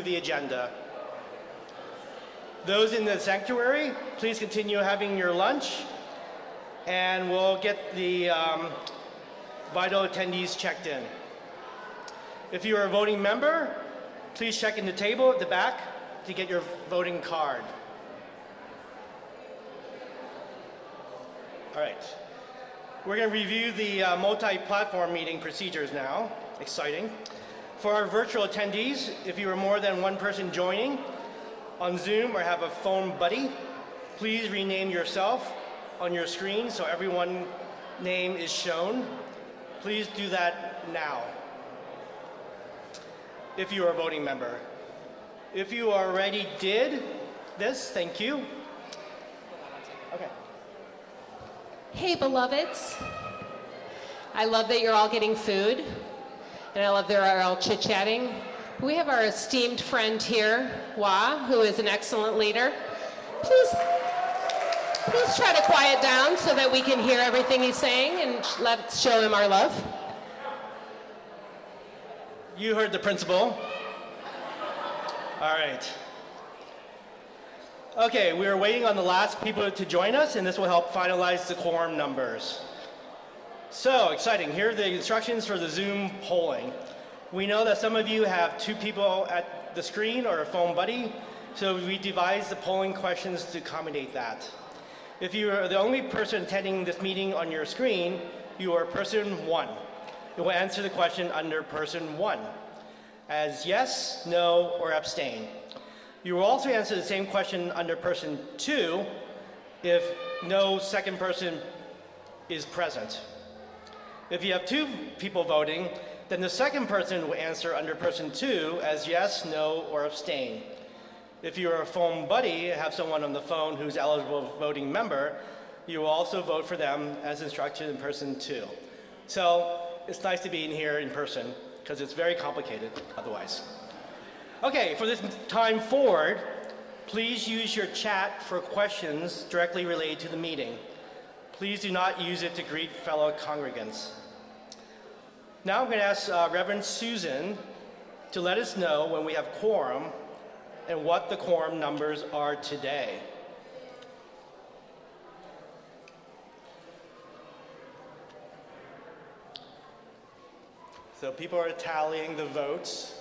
the agenda. Those in the sanctuary, please continue having your lunch, and we'll get the vital attendees checked in. If you are a voting member, please check in the table at the back to get your voting card. All right. We're going to review the multi-platform meeting procedures now. Exciting. For our virtual attendees, if you are more than one person joining on Zoom or have a phone buddy, please rename yourself on your screen so everyone's name is shown. Please do that now. If you are a voting member. If you already did this, thank you. Okay. Hey, beloveds. I love that you're all getting food, and I love that you're all chit-chatting. We have our esteemed friend here, Wah, who is an excellent leader. Please try to quiet down so that we can hear everything he's saying, and let's show him our love. You heard the principal. All right. Okay, we are waiting on the last people to join us, and this will help finalize the quorum numbers. So exciting. Here are the instructions for the Zoom polling. We know that some of you have two people at the screen or a phone buddy, so we devised the polling questions to accommodate that. If you are the only person attending this meeting on your screen, you are person one. It will answer the question under person one as yes, no, or abstain. You will also answer the same question under person two if no second person is present. If you have two people voting, then the second person will answer under person two as yes, no, or abstain. If you're a phone buddy and have someone on the phone who's eligible voting member, you will also vote for them as instructed in person two. So it's nice to be in here in person because it's very complicated otherwise. Okay, for this time forward, please use your chat for questions directly related to the meeting. Please do not use it to greet fellow congregants. Now I'm going to ask Reverend Susan to let us know when we have quorum and what the quorum numbers are today. So people are tallying the votes.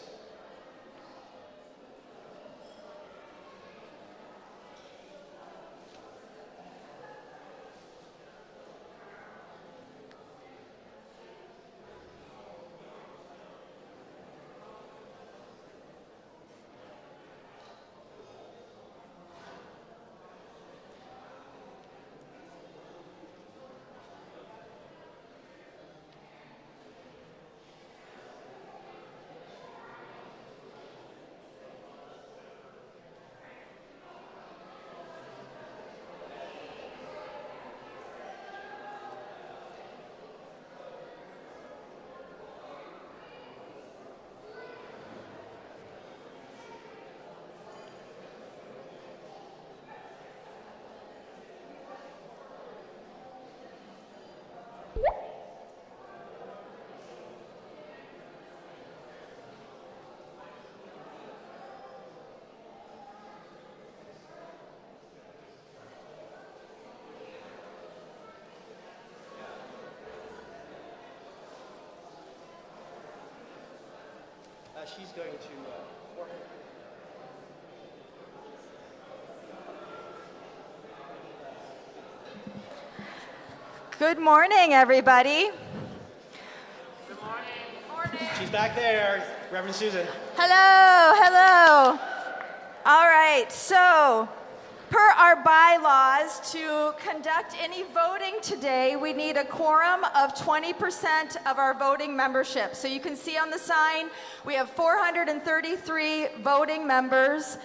She's going to Good morning, everybody. Good morning. She's back there, Reverend Susan. Hello. All right, so per our bylaws, to conduct any voting today, we need a quorum of 20% of our voting membership. So you can see on the sign, we have 433 voting members,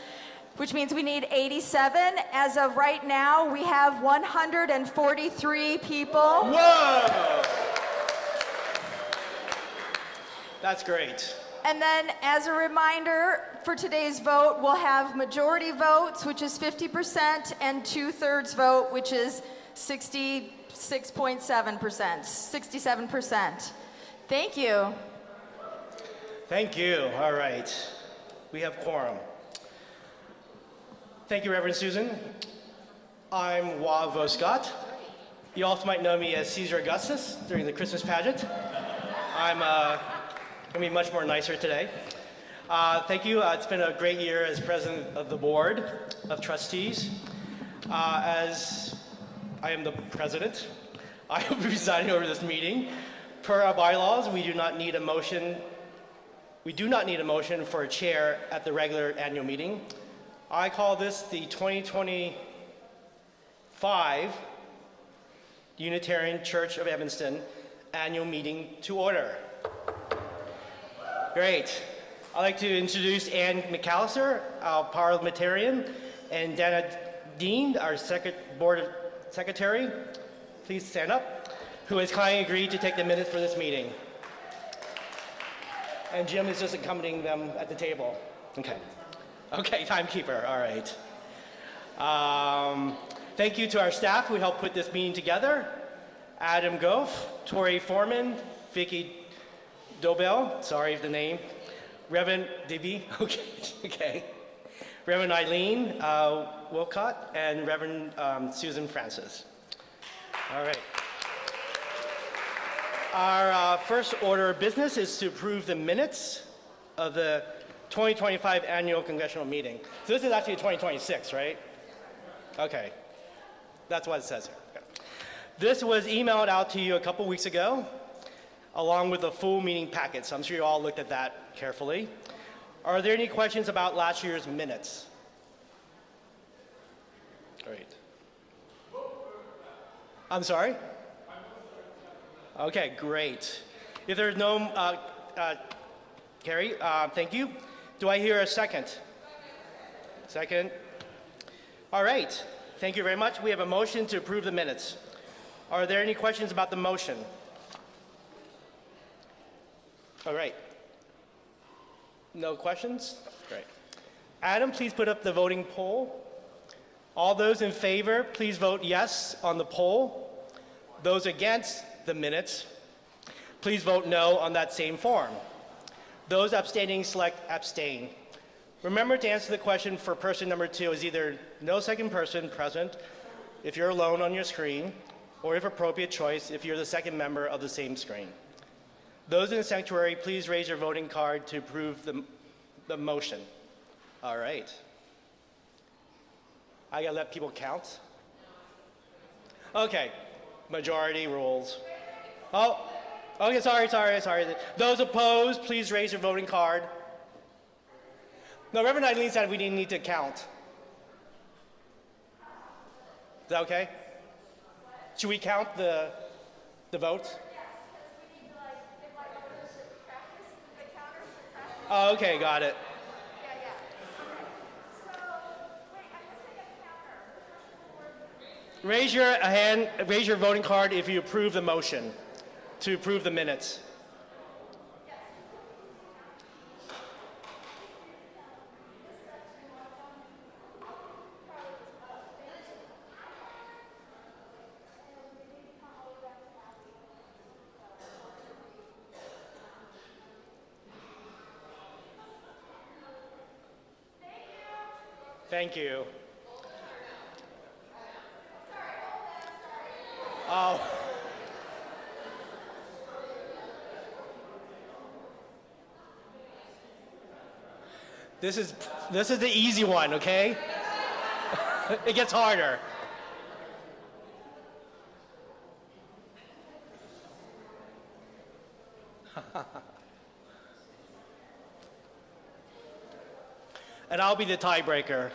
which means we need 87. As of right now, we have 143 people. Whoa! That's great. And then, as a reminder, for today's vote, we'll have majority votes, which is 50%, and 2/3 vote, which is 66.7%, 67%. Thank you. Thank you. All right. We have quorum. Thank you, Reverend Susan. I'm Wa Voscott. You also might know me as Caesar Augustus during the Christmas pageant. I'm going to be much more nicer today. Thank you. It's been a great year as president of the board of trustees. As I am the president, I will be presiding over this meeting. Per our bylaws, we do not need a motion for a chair at the regular annual meeting. I call this the 2025 Unitarian Church of Evanston annual meeting to order. Great. I'd like to introduce Ann McAllister, our parliamentarian, and Dana Dean, our board secretary. Please stand up, who has kindly agreed to take the minutes for this meeting. And Jim is just accompanying them at the table. Okay. Okay, timekeeper, all right. Thank you to our staff who helped put this meeting together. Adam Goff, Tori Foreman, Vicky Dobell, sorry for the name. Reverend Dibby, okay. Reverend Eileen Wilcott, and Reverend Susan Francis. All right. Our first order of business is to approve the minutes of the 2025 annual congressional meeting. So this is actually 2026, right? Okay. That's what it says here. Okay. This was emailed out to you a couple weeks ago, along with a full meeting packet. So I'm sure you all looked at that carefully. Are there any questions about last year's minutes? Great. I'm sorry? Okay, great. If there's no, Carrie, thank you. Do I hear a second? Second. All right. Thank you very much. We have a motion to approve the minutes. Are there any questions about the motion? All right. No questions? Great. Adam, please put up the voting poll. All those in favor, please vote yes on the poll. Those against the minutes, please vote no on that same form. Those abstaining, select abstain. Remember to answer the question for person number 2 is either no second person present if you're alone on your screen, or if appropriate choice if you're the second member of the same screen. Those in the sanctuary, please raise your voting card to approve the motion. All right. I gotta let people count. Okay, majority rules. Oh, okay, sorry. Those opposed, please raise your voting card. No, Reverend Eileen said we didn't need to count. Is that okay? Should we count the votes? Oh, okay, got it. Raise your hand, raise your voting card if you approve the motion to approve the minutes. Thank you. Oh. This is the easy one, okay? It gets harder. And I'll be the tiebreaker.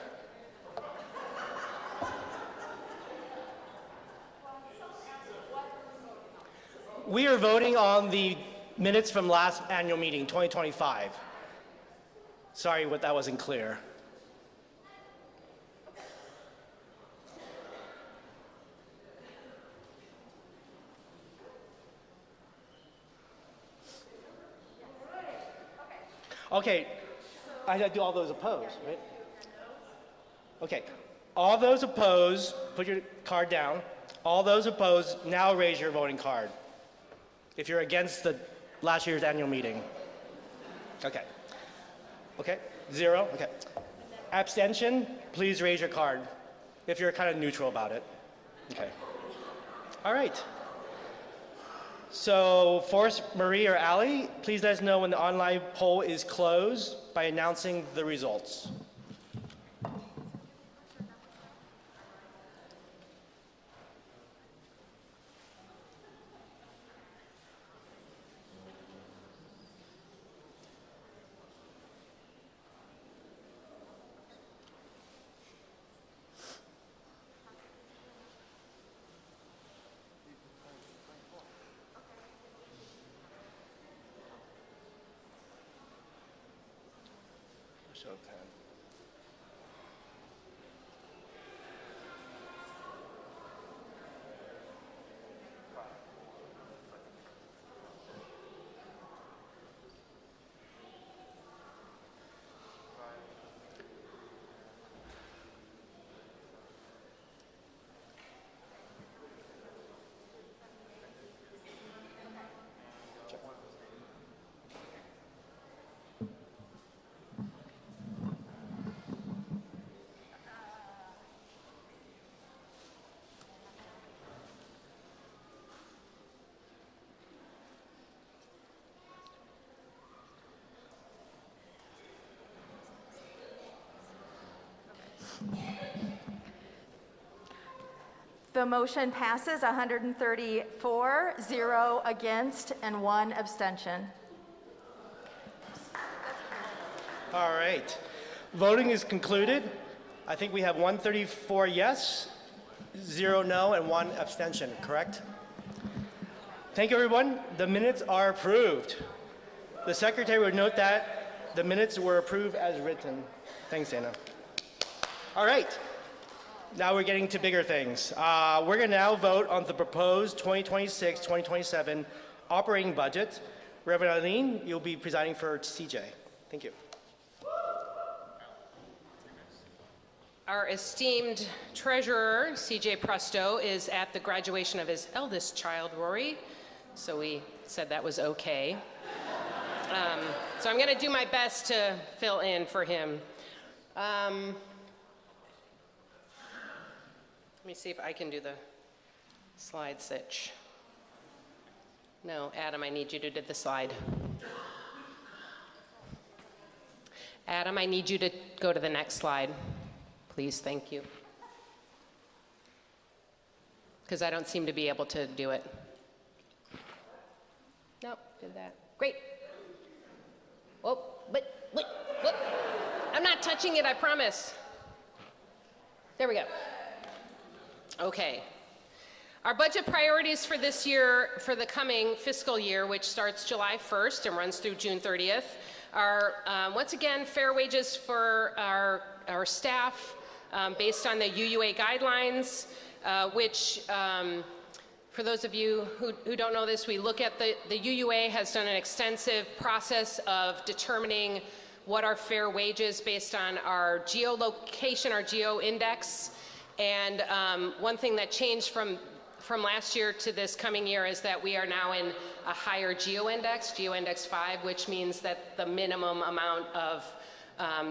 We are voting on the minutes from last annual meeting, 2025. Sorry what that wasn't clear. Okay, I gotta do all those opposed, right? Okay, all those opposed, put your card down. All those opposed, now raise your voting card if you're against the last year's annual meeting. Okay. Okay. 0? Okay. Abstention? Please raise your card if you're kind of neutral about it. Okay. All right. So Forrest, Marie, or Allie, please let us know when the online poll is closed by announcing the results. Show 10. The motion passes 134, 0 against, and 1 abstention. All right. Voting is concluded. I think we have 134 yes, 0 no, and 1 abstention, correct? Thank you, everyone. The minutes are approved. The secretary would note that the minutes were approved as written. Thanks, Anna. All right. Now we're getting to bigger things. We're going to now vote on the proposed 2026-2027 operating budget. Reverend Eileen, you'll be presiding for CJ. Thank you. Our esteemed treasurer, CJ Presto, is at the graduation of his eldest child, Rory. So we said that was okay. So I'm going to do my best to fill in for him. Let me see if I can do the slide switch. No, Adam, I need you to do the slide. Adam, I need you to go to the next slide. Please, thank you. Because I don't seem to be able to do it. Nope, did that. Great. Whoop, whoop. I'm not touching it, I promise. There we go. Okay. Our budget priorities for this year, for the coming fiscal year, which starts July 1st and runs through June 30th, are once again fair wages for our staff based on the UUA guidelines, which for those of you who don't know this, we look at the UUA has done an extensive process of determining what are fair wages based on our geolocation, our geo index. And one thing that changed from last year to this coming year is that we are now in a higher geo index 5, which means that the minimum amount of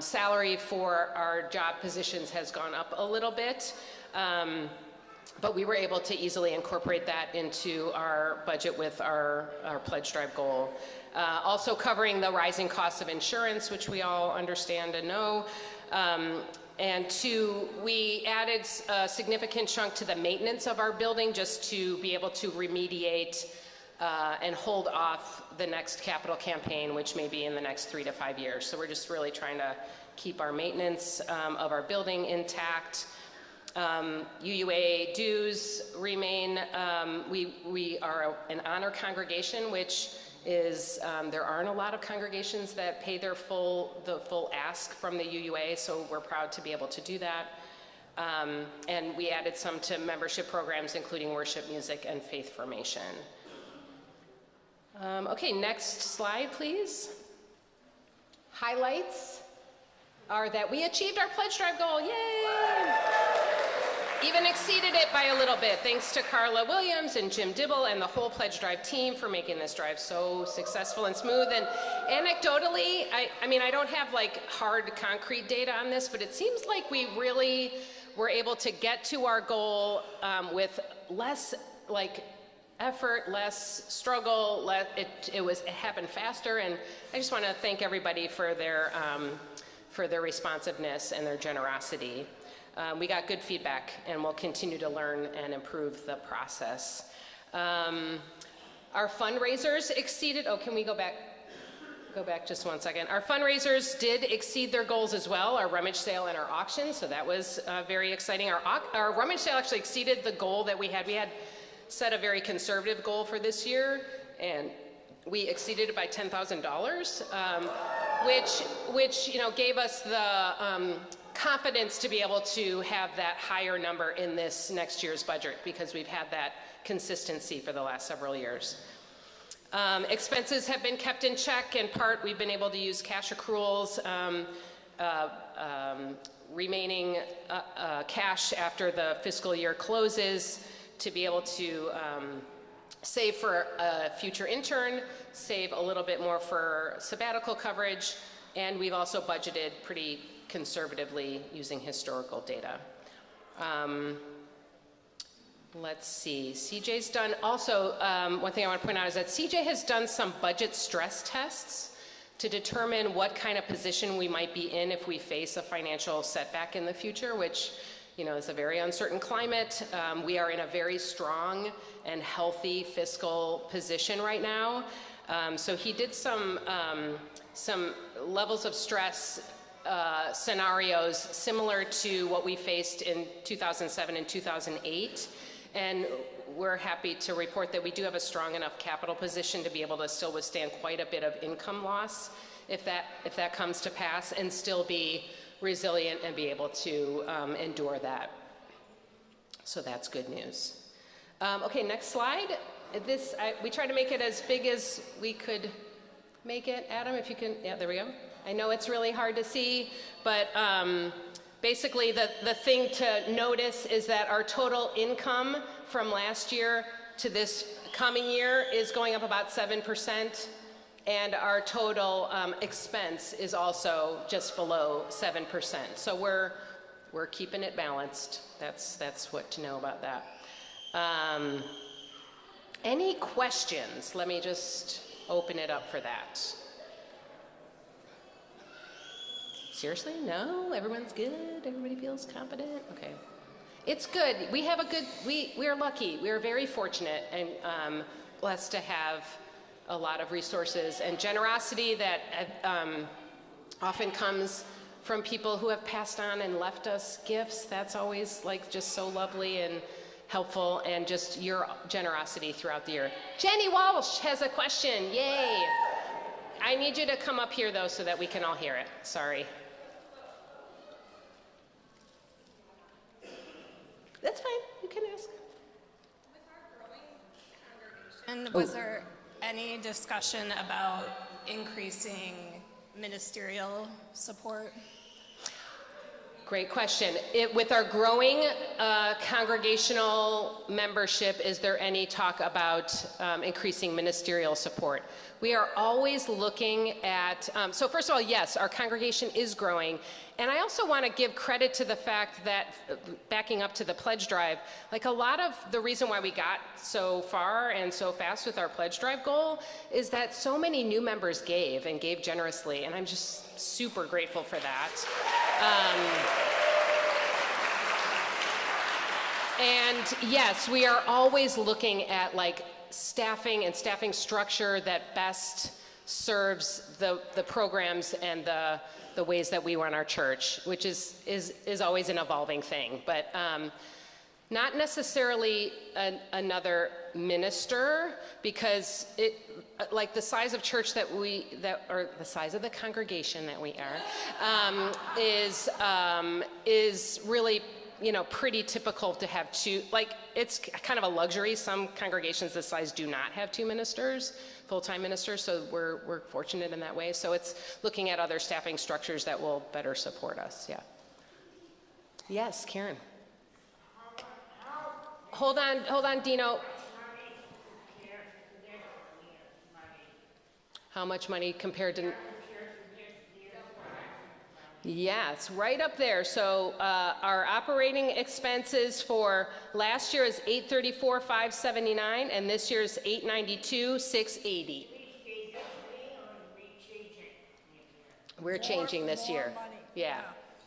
salary for our job positions has gone up a little bit. But we were able to easily incorporate that into our budget with our pledge drive goal. Also covering the rising costs of insurance, which we all understand and know. And two, we added a significant chunk to the maintenance of our building just to be able to remediate and hold off the next capital campaign, which may be in the next 3 to 5 years. So we're just really trying to keep our maintenance of our building intact. UUA dues remain, we are an honor congregation, which is there aren't a lot of congregations that pay the full ask from the UUA, so we're proud to be able to do that. And we added some to membership programs, including worship music and faith formation. Okay, next slide, please. Highlights are that we achieved our pledge drive goal, yay! even exceeded it by a little bit. Thanks to Carla Williams and Jim Dibble and the whole Pledge Drive team for making this drive so successful and smooth. And anecdotally, I mean, I don't have like hard concrete data on this, but it seems like we really were able to get to our goal with less like effort, less struggle. It happened faster, and I just want to thank everybody for their responsiveness and their generosity. We got good feedback, and we'll continue to learn and improve the process. Our fundraisers exceeded, oh, can we go back? Go back just one second. Our fundraisers did exceed their goals as well, our rummage sale and our auction, so that was very exciting. Our rummage sale actually exceeded the goal that we had. We had set a very conservative goal for this year, and we exceeded it by $10,000, which gave us the confidence to be able to have that higher number in this next year's budget, because we've had that consistency for the last several years. Expenses have been kept in check. In part, we've been able to use cash accruals, remaining cash after the fiscal year closes, to be able to save for a future intern, save a little bit more for sabbatical coverage, and we've also budgeted pretty conservatively using historical data. Let's see, CJ's done also, one thing I want to point out is that CJ has done some budget stress tests to determine what kind of position we might be in if we face a financial setback in the future, which is a very uncertain climate. We are in a very strong and healthy fiscal position right now. So he did some levels of stress scenarios similar to what we faced in 2007 and 2008. And we're happy to report that we do have a strong enough capital position to be able to still withstand quite a bit of income loss if that comes to pass, and still be resilient and be able to endure that. So that's good news. Okay, next slide. We tried to make it as big as we could make it. Adam, if you can, yeah, there we go. I know it's really hard to see, but basically the thing to notice is that our total income from last year to this coming year is going up about 7%. And our total expense is also just below 7%. So we're keeping it balanced. That's what to know about that. Any questions? Let me just open it up for that. Seriously? No? Everyone's good? Everybody feels confident? Okay. It's good. We have we're lucky. We're very fortunate and blessed to have a lot of resources and generosity that often comes from people who have passed on and left us gifts. That's always just so lovely and helpful, and just your generosity throughout the year. Jenny Walsh has a question. Yay. I need you to come up here though so that we can all hear it. Sorry. That's fine. You can ask. With our growing congregation, was there any discussion about increasing ministerial support? Great question. With our growing congregational membership, is there any talk about increasing ministerial support? We are always looking at, so first of all, yes, our congregation is growing. And I also want to give credit to the fact that, backing up to the pledge drive, a lot of the reason why we got so far and so fast with our pledge drive goal is that so many new members gave and gave generously. And I'm just super grateful for that. And yes, we are always looking at staffing and staffing structure that best serves the programs and the ways that we run our church, which is always an evolving thing. But not necessarily another minister, because the size of church or the size of the congregation that we are, is really pretty typical to have two. It's kind of a luxury. Some congregations this size do not have two ministers, full-time ministers, so we're fortunate in that way. So it's looking at other staffing structures that will better support us. Yeah. Yes, Karen. How hold on, Dino. How much money compared to? Yes, right up there. So our operating expenses for last year is $834,579, and this year is $892,680. We're changing this year. Yeah.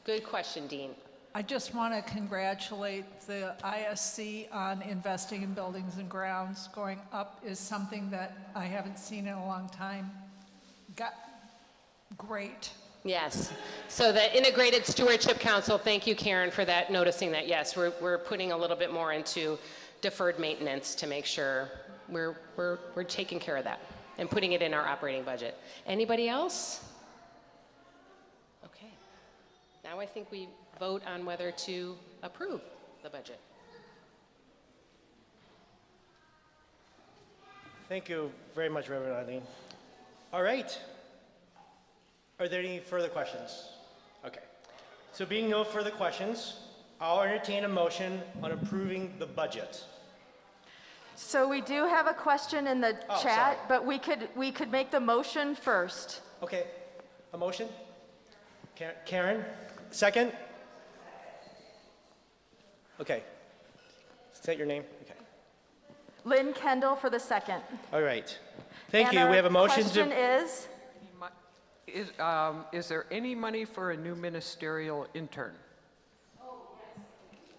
Good question, Dean. I just want to congratulate the ISC on investing in buildings and grounds. Going up is something that I haven't seen in a long time. Great. Yes. So the Integrated Stewardship Council, thank you, Karen, for that, noticing that. Yes, we're putting a little bit more into deferred maintenance to make sure we're taking care of that and putting it in our operating budget. Anybody else? Okay. Now I think we vote on whether to approve the budget. Thank you very much, Reverend Eileen. All right. Are there any further questions? Okay. So being no further questions, I'll entertain a motion on approving the budget. So we do have a question in the chat, sorry. but we could make the motion first. Okay. A motion? Karen? Second? Okay. Is that your name? Okay. Lynn Kendall for the second. All right. Thank And you. our We have a motion question to... is, Is there any money for a new ministerial intern?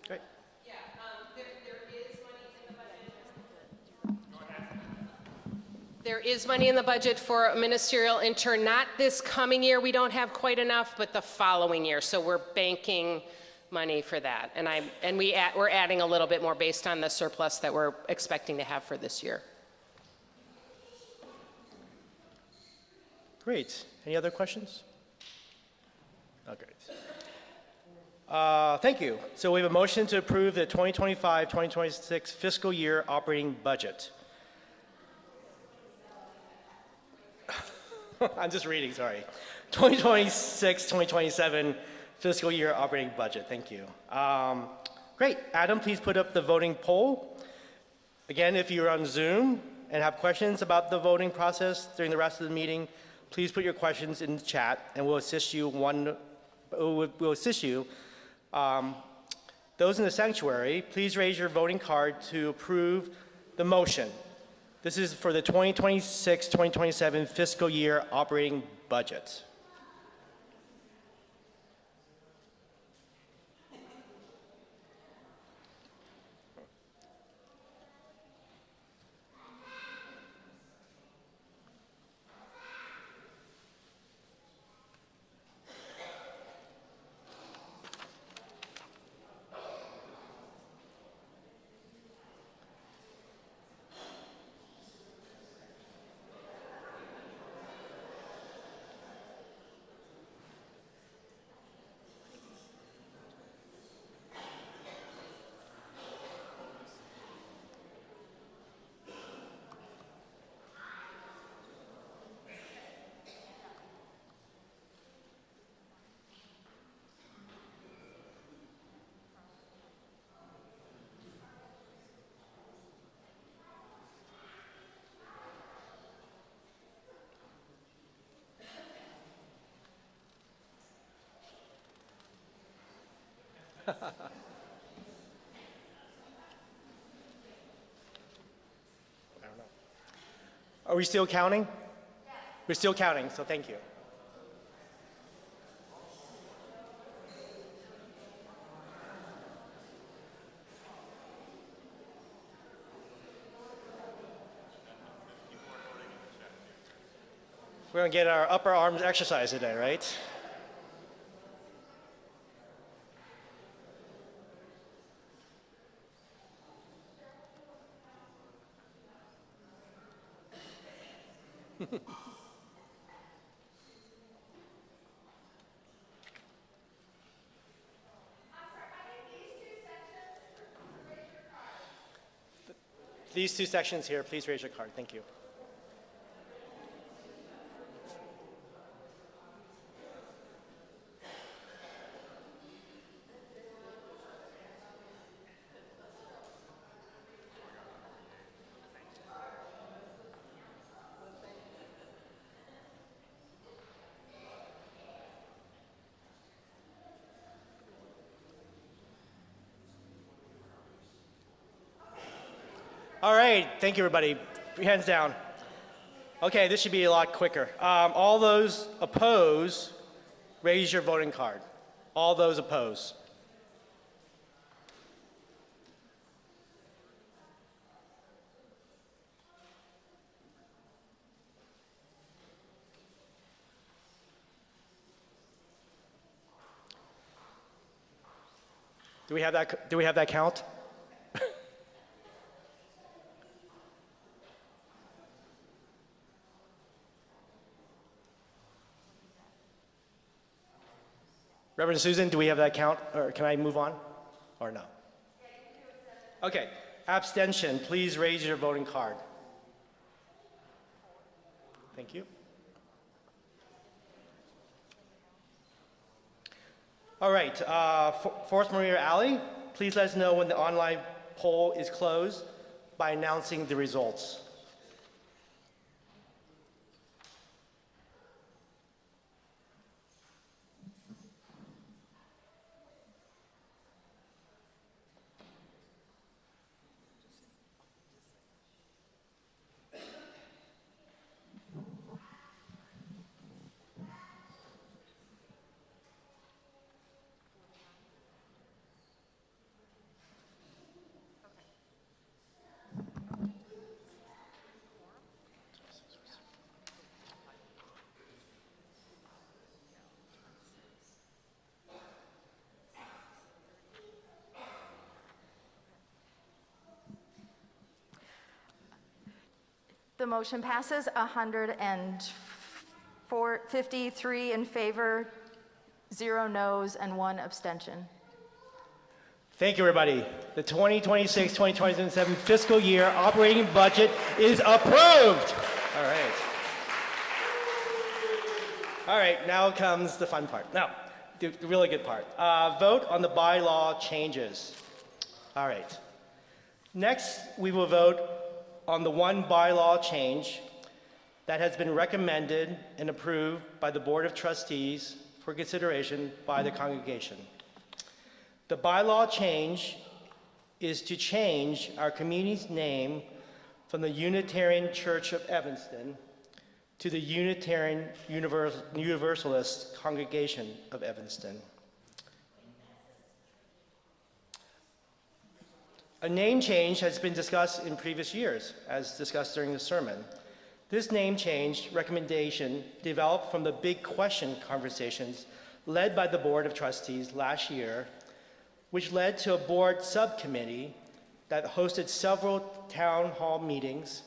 Great. Yeah, there is money in the budget. There is money in the budget for a ministerial intern, not this coming year, we don't have quite enough, but the following year. So we're banking money for that. And we're adding a little bit more based on the surplus that we're expecting to have for this year. Great. Any other questions? Oh, great. Thank you. So we have a motion to approve the 2025-2026 fiscal year operating budget. I'm just reading, sorry. 2026-2027 fiscal year operating budget. Thank you. Great. Adam, please put up the voting poll. Again, if you're on Zoom and have questions about the voting process during the rest of the meeting, please put your questions in the chat, and we'll assist you. Those in the sanctuary, please raise your voting card to approve the motion. This is for the 2026-2027 fiscal year operating budget. I don't know. Are we still counting? Yes. We're still counting, so thank you. We're going to get our upper arms exercise today, right? These two sections here, please raise your card. Thank you. All right, thank you, everybody. Hands down. Okay, this should be a lot quicker. All those oppose, raise your voting card. All those oppose. Do we have that count? Reverend Susan, do we have that count? Or can I move on? Or no? Okay. Abstention, please raise your voting card. Thank you. All right. Forest Maria Alley, please let us know when the online poll is closed by announcing the results. The motion passes 153 in favor, 0 noes, and 1 abstention. Thank you, everybody. The 2026-2027 fiscal year operating budget is approved. All right. All right, now comes the fun part. Now, the really good part. Vote on the bylaw changes. All right. Next, we will vote on the one bylaw change that has been recommended and approved by the Board of Trustees for consideration by the congregation. The bylaw change is to change our community's name from the Unitarian Church of Evanston to the Unitarian Universalist Congregation of Evanston. A name change has been discussed in previous years, as discussed during the sermon. This name change recommendation developed from the big question conversations led by the Board of Trustees last year, which led to a board subcommittee that hosted several town hall meetings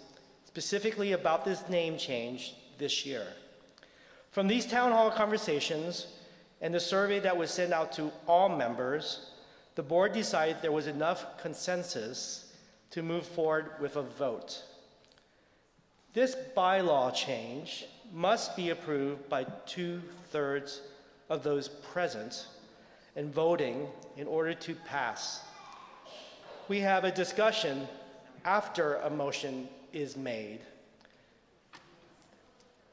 specifically about this name change this year. From these town hall conversations and the survey that was sent out to all members, the board decided there was enough consensus to move forward with a vote. This bylaw change must be approved by 2/3 of those present and voting in order to pass. We have a discussion after a motion is made.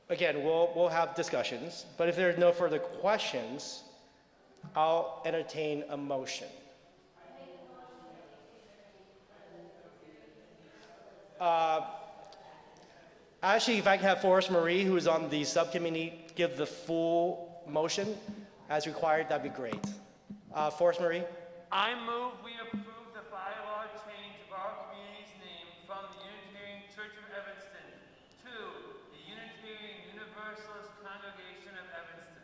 Again, we'll have discussions, but if there are no further questions, I'll entertain a motion. Actually, if I can have Forrest Marie, who is on the subcommittee, give the full motion as required, that'd be great. Forrest Marie? I move we approve the bylaw change of our community's name from the Unitarian Church of Evanston to the Unitarian Universalist Congregation of Evanston.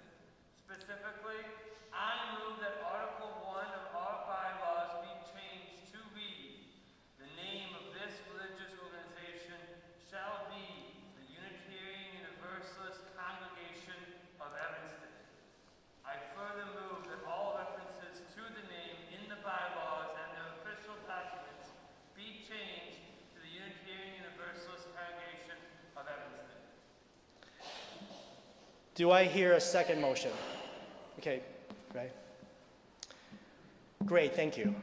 Specifically, I move that Article 1 of our bylaws be changed to read, the name of this religious organization shall be the Unitarian Universalist Congregation of Evanston. I further move that all references to the name in the bylaws and their official documents be changed to the Unitarian Universalist Congregation of Evanston. Do I hear a second motion? Okay, right. Great, thank you.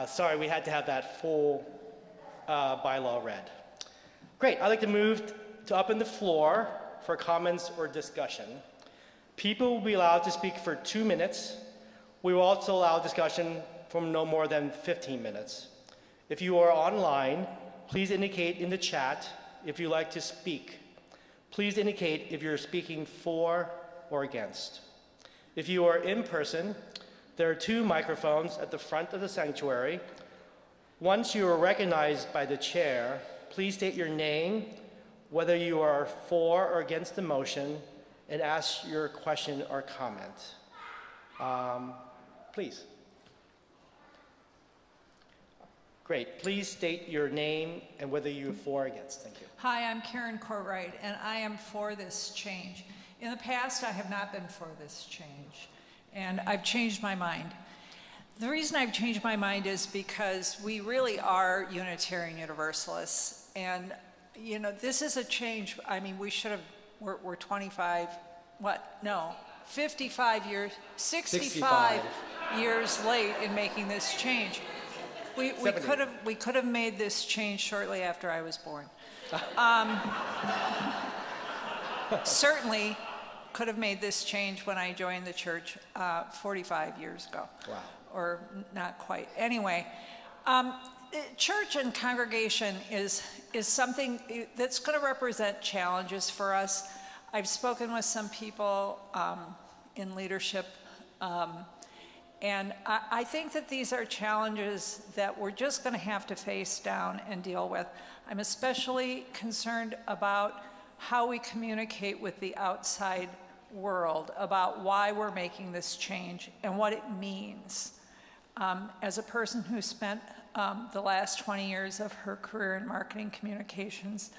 Sorry, we had to have that full bylaw read. Great, I'd like to move to open the floor for comments or discussion. People will be allowed to speak for 2 minutes. We will also allow discussion from no more than 15 minutes. If you are online, Please indicate in the chat if you like to speak. Please indicate if you're speaking for or against. If you are in person, there are 2 microphones at the front of the sanctuary. Once you are recognized by the chair, please state your name, whether you are for or against the motion, and ask your question or comment. Please. Great. Please state your name and whether you're for or against. Thank you. Hi, I'm Karen Courtright, and I am for this change. In the past, I have not been for this change, and I've changed my mind. The reason I've changed my mind is because we really are Unitarian Universalists, and you know, this is a change. I mean, we should have, we're 25, 55 years, 65 years late in making this change. We could have made this change shortly after I was born. Certainly could have made this change when I joined the church 45 years ago. Wow. Or not quite. Anyway, church and congregation is something that's going to represent challenges for us. I've spoken with some people in leadership, and I think that these are challenges that we're just going to have to face down and deal with. I'm especially concerned about how we communicate with the outside world about why we're making this change and what it means. As a person who spent the last 20 years of her career in marketing communications,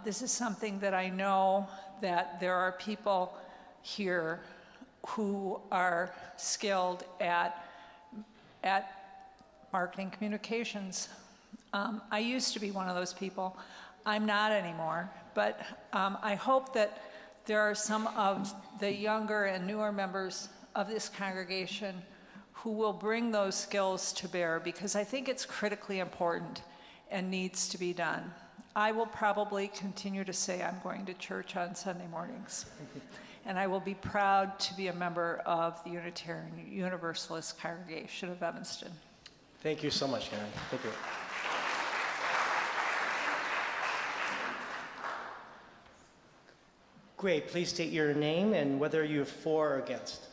this is something that I know that there are people here who are skilled at marketing communications. I used to be one of those people. I'm not anymore, but I hope that there are some of the younger and newer members of this congregation who will bring those skills to bear, because I think it's critically important and needs to be done. I will probably continue to say I'm going to church on Sunday mornings. And I will be proud to be a member of the Unitarian Universalist congregation of Evanston. Thank you so much, Karen. Thank you. Great. Please state your name and whether you're for or against.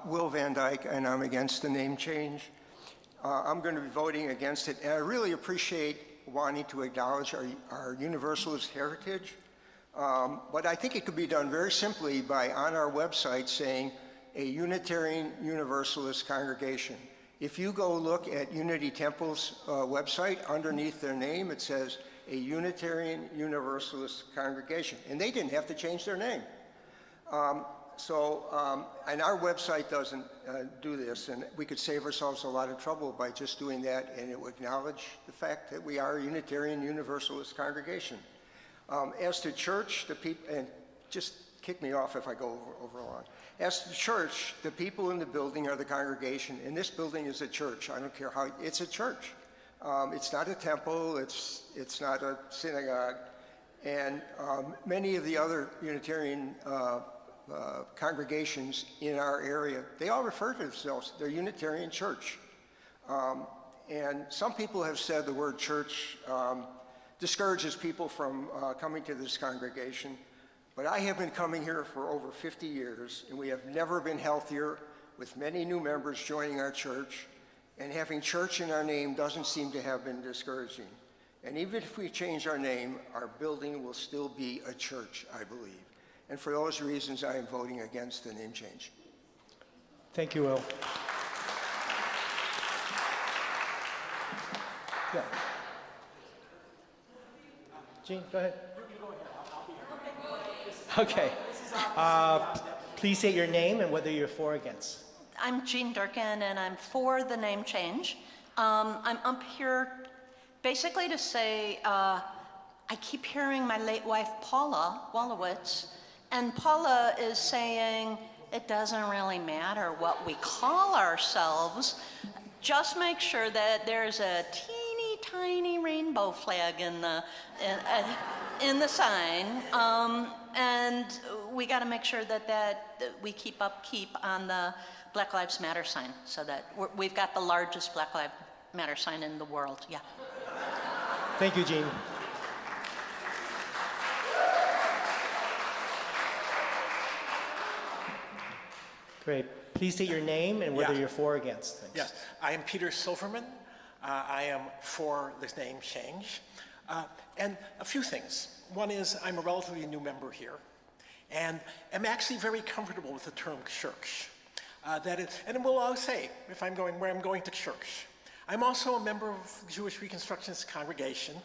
Will Van Dyke, and I'm against the name change. I'm going to be voting against it, and I really appreciate wanting to acknowledge our Universalist heritage. But I think it could be done very simply by, on our website, saying a Unitarian Universalist congregation. If you go look at Unity Temple's website, underneath their name, it says a Unitarian Universalist congregation. And they didn't have to change their name. And our website doesn't do this, and we could save ourselves a lot of trouble by just doing that, and it would acknowledge the fact that we are a Unitarian Universalist congregation. As to church, the people, and just kick me off if I go over long. As to church, the people in the building are the congregation, and this building is a church. I don't care how, it's a church. It's not a temple, it's not a synagogue, and many of the other Unitarian congregations in our area, they all refer to themselves, they're Unitarian Church. And some people have said the word church discourages people from coming to this congregation, but I have been coming here for over 50 years, and we have never been healthier, with many new members joining our church, and having church in our name doesn't seem to have been discouraging. And even if we change our name, our building will still be a church, I believe. And for those reasons, I am voting against the name change. Thank you, Will. Yeah. Gene, go ahead. Okay. Please state your name and whether you're for or against. I'm Jean Durkin, and I'm for the name change. I'm up here basically to say I keep hearing my late wife Paula Wolowitz, and Paula is saying it doesn't really matter what we call ourselves, just make sure that there's a teeny tiny rainbow flag in the sign, and we got to make sure that we keep on the Black Lives Matter sign, so that we've got the largest Black Lives Matter sign in the world. Yeah. Thank you, Gene. Great. Please state your name and whether Yeah. you're for or against. Thanks. Yes, I am Peter Silverman. I am for this name change. And a few things. One is I'm a relatively new member here, and am actually very comfortable with the term church. That is, and we'll always say, if I'm going where I'm going to church. I'm also a member of the Jewish Reconstructionist congregation,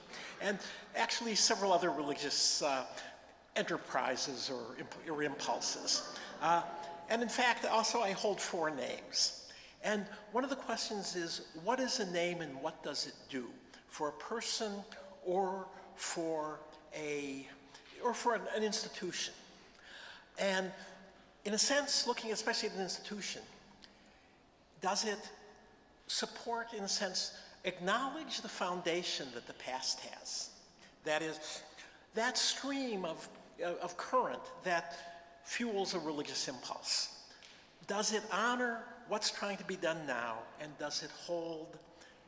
and actually several other religious enterprises or impulses. And in fact, also I hold 4 names. And one of the questions is, what is a name and what does it do for a person or for an institution? And in a sense, looking especially at an institution, does it support, in a sense, acknowledge the foundation that the past has? That is, that stream of current that fuels a religious impulse. Does it honor what's trying to be done now, and does it hold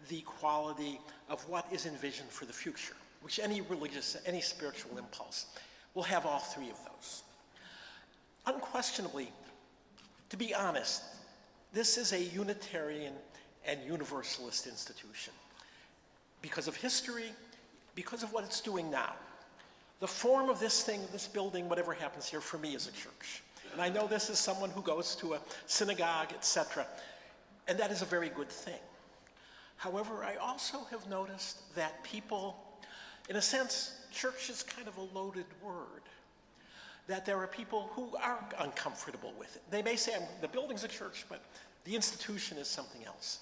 the quality of what is envisioned for the future? Which any religious, any spiritual impulse will have all 3 of those. Unquestionably, to be honest, this is a Unitarian and Universalist institution. Because of history, because of what it's doing now. The form of this thing, this building, whatever happens here, for me is a church. And I know this is someone who goes to a synagogue, etc. And that is a very good thing. However, I also have noticed that people, in a sense, church is kind of a loaded word. That there are people who are uncomfortable with it. They may say, the building's a church, but the institution is something else.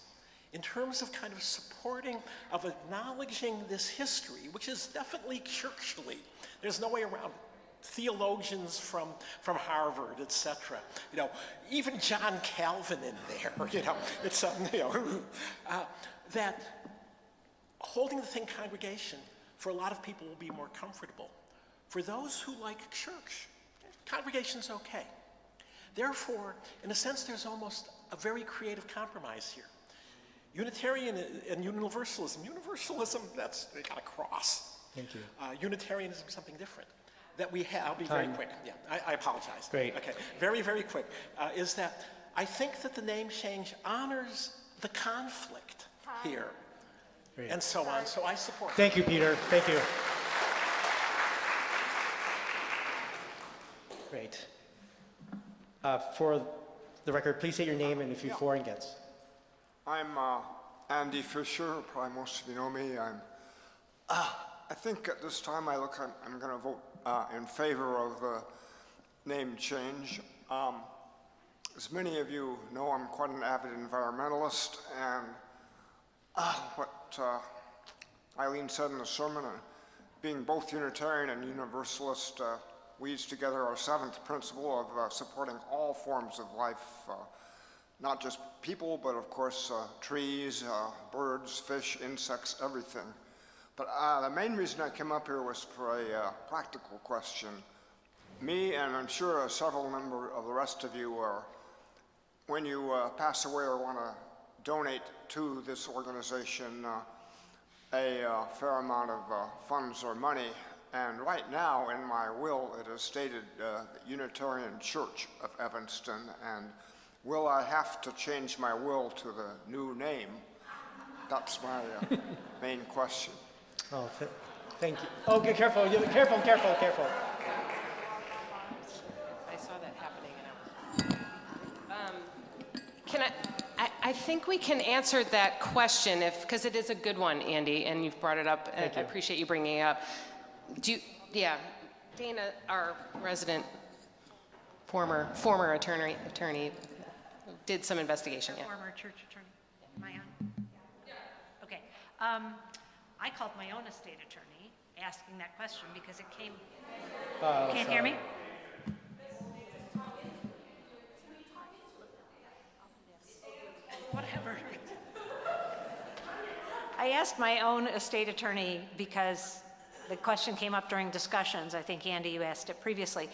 In terms of kind of supporting, of acknowledging this history, which is definitely churchly. There's no way around it. Theologians from Harvard, etc. Even John Calvin in there. It's that holding the thing congregation for a lot of people will be more comfortable. For those who like church, congregation's okay. Therefore, in a sense, there's almost a very creative compromise here. Unitarian and Universalism. Universalism, they got a cross. Thank you. Unitarianism is something different. That we have, I'll be very quick. Yeah, I apologize. Great. Okay, very, very quick. Is that I think that the name change honors the conflict here. Great. And so on, so I support it. Thank you, Peter. Thank you. Great. For the record, please state your name and if you're for and against. I'm Andy Fisher. Probably most of you know me. I think at this time I'm going to vote in favor of the name change. As many of you know, I'm quite an avid environmentalist, and what Eileen said in the sermon, being both Unitarian and Universalist, weaves together our 7th principle of supporting all forms of life, not just people, but of course trees, birds, fish, insects, everything. But the main reason I came up here was for a practical question. Me, and I'm sure several members of the rest of you, when you pass away or want to donate to this organization a fair amount of funds or money. And right now in my will it is stated the Unitarian Church of Evanston, and will I have to change my will to the new name? That's my main question. Oh, thank you. Oh, get careful. Careful. I saw that happening. And I think we can answer that question because it is a good one, Andy, and you've brought it up. I appreciate you bringing it up. Dana, our resident former attorney, did some investigation. Yeah. Former church attorney. Am I on? Yeah. Okay. I called my own estate attorney asking that question because it came. Can't hear me? Whatever. I asked my own estate attorney because the question came up during discussions. I think, Andy, you asked it previously.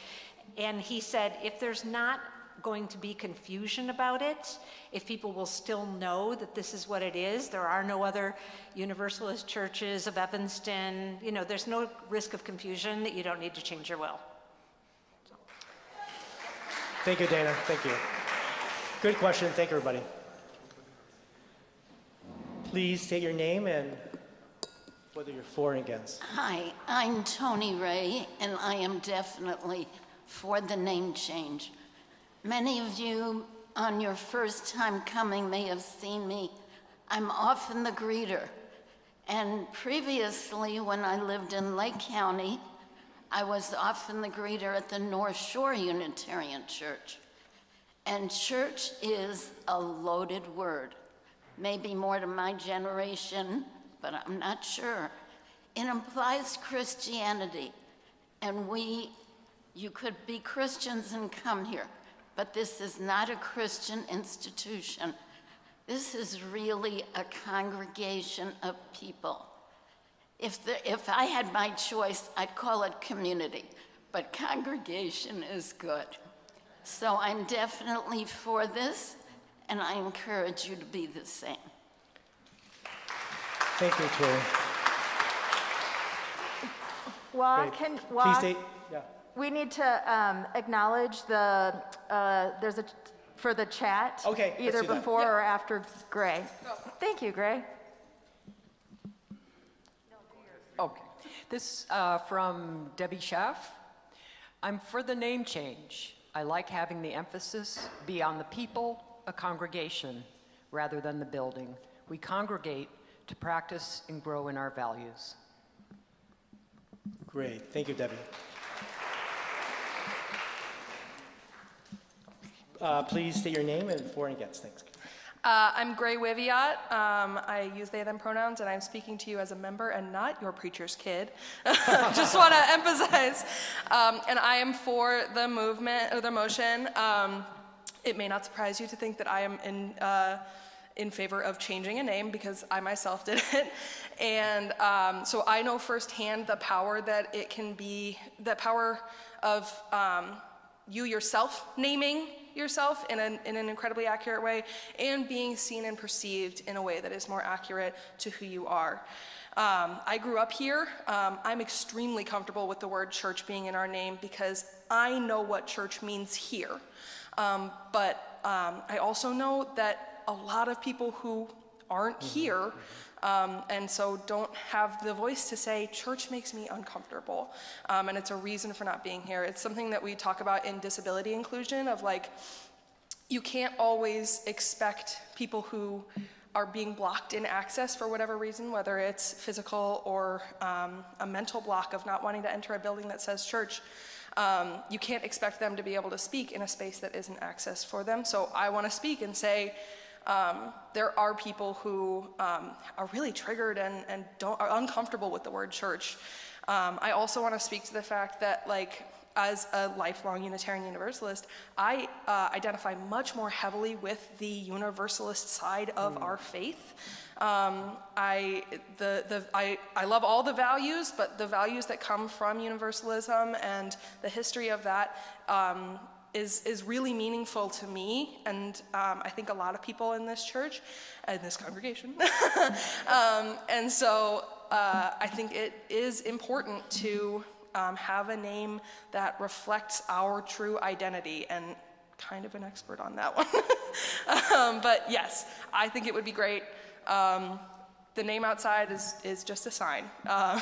And he said, if there's not going to be confusion about it, if people will still know that this is what it is. There are no other Universalist churches of Evanston. You know, there's no risk of confusion that you don't need to change your will. Thank you, Dana. Thank you. Good question. Thank you, everybody. Please state your name and whether you're for or against. Hi, I'm Tony Ray, and I am definitely for the name change. Many of you on your first time coming may have seen me. I'm often the greeter. And previously, when I lived in Lake County, I was often the greeter at the North Shore Unitarian Church. And church is a loaded word, maybe more to my generation, but I'm not sure. It implies Christianity, and you could be Christians and come here, but this is not a Christian institution. This is really a congregation of people. If I had my choice, I'd call it community, but congregation is good. So I'm definitely for this, and I encourage you to be the same. Thank you, Tori. Please state, yeah. We need to acknowledge for the chat. Okay, let's Either do that. before or after Gray. Thank you, Gray. Okay. This from Debbie Schaff. I'm for the name change. I like having the emphasis be on the people, a congregation, rather than the building. We congregate to practice and grow in our values. Great. Thank you, Debbie. Please state your name and for and against. Thanks. I'm Gray Wiviot. I use they, them pronouns, and I'm speaking to you as a member and not your preacher's kid. Just want to emphasize. And I am for the movement or the motion. It may not surprise you to think that I am in favor of changing a name because I myself did it. And so I know firsthand the power that it can be, the power of you yourself naming yourself in an incredibly accurate way and being seen and perceived in a way that is more accurate to who you are. I grew up here. I'm extremely comfortable with the word church being in our name because I know what church means here. But I also know that a lot of people who aren't here and so don't have the voice to say, church makes me uncomfortable. And it's a reason for not being here. It's something that we talk about in disability inclusion of like, you can't always expect people who are being blocked in access for whatever reason, whether it's physical or a mental block of not wanting to enter a building that says church. You can't expect them to be able to speak in a space that isn't access for them. So I want to speak and say, there are people who are really triggered and are uncomfortable with the word church. I also want to speak to the fact that, like, as a lifelong Unitarian Universalist, I identify much more heavily with the Universalist side of our faith. I love all the values, but the values that come from Universalism and the history of that is really meaningful to me, and I think a lot of people in this church, in this congregation. And so I think it is important to have a name that reflects our true identity, and kind of an expert on that one. But yes, I think it would be great. The name outside is just a sign.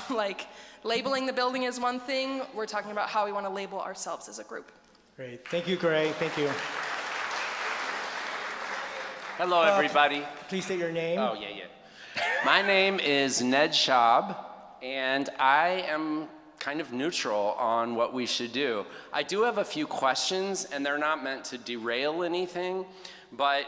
Like, labeling the building is one thing. We're talking about how we want to label ourselves as a group. Great. Thank you, Gray. Thank you. Hello, everybody. Please state your name. Oh, yeah. My name is Ned Schaub, and I am kind of neutral on what we should do. I do have a few questions, and they're not meant to derail anything, but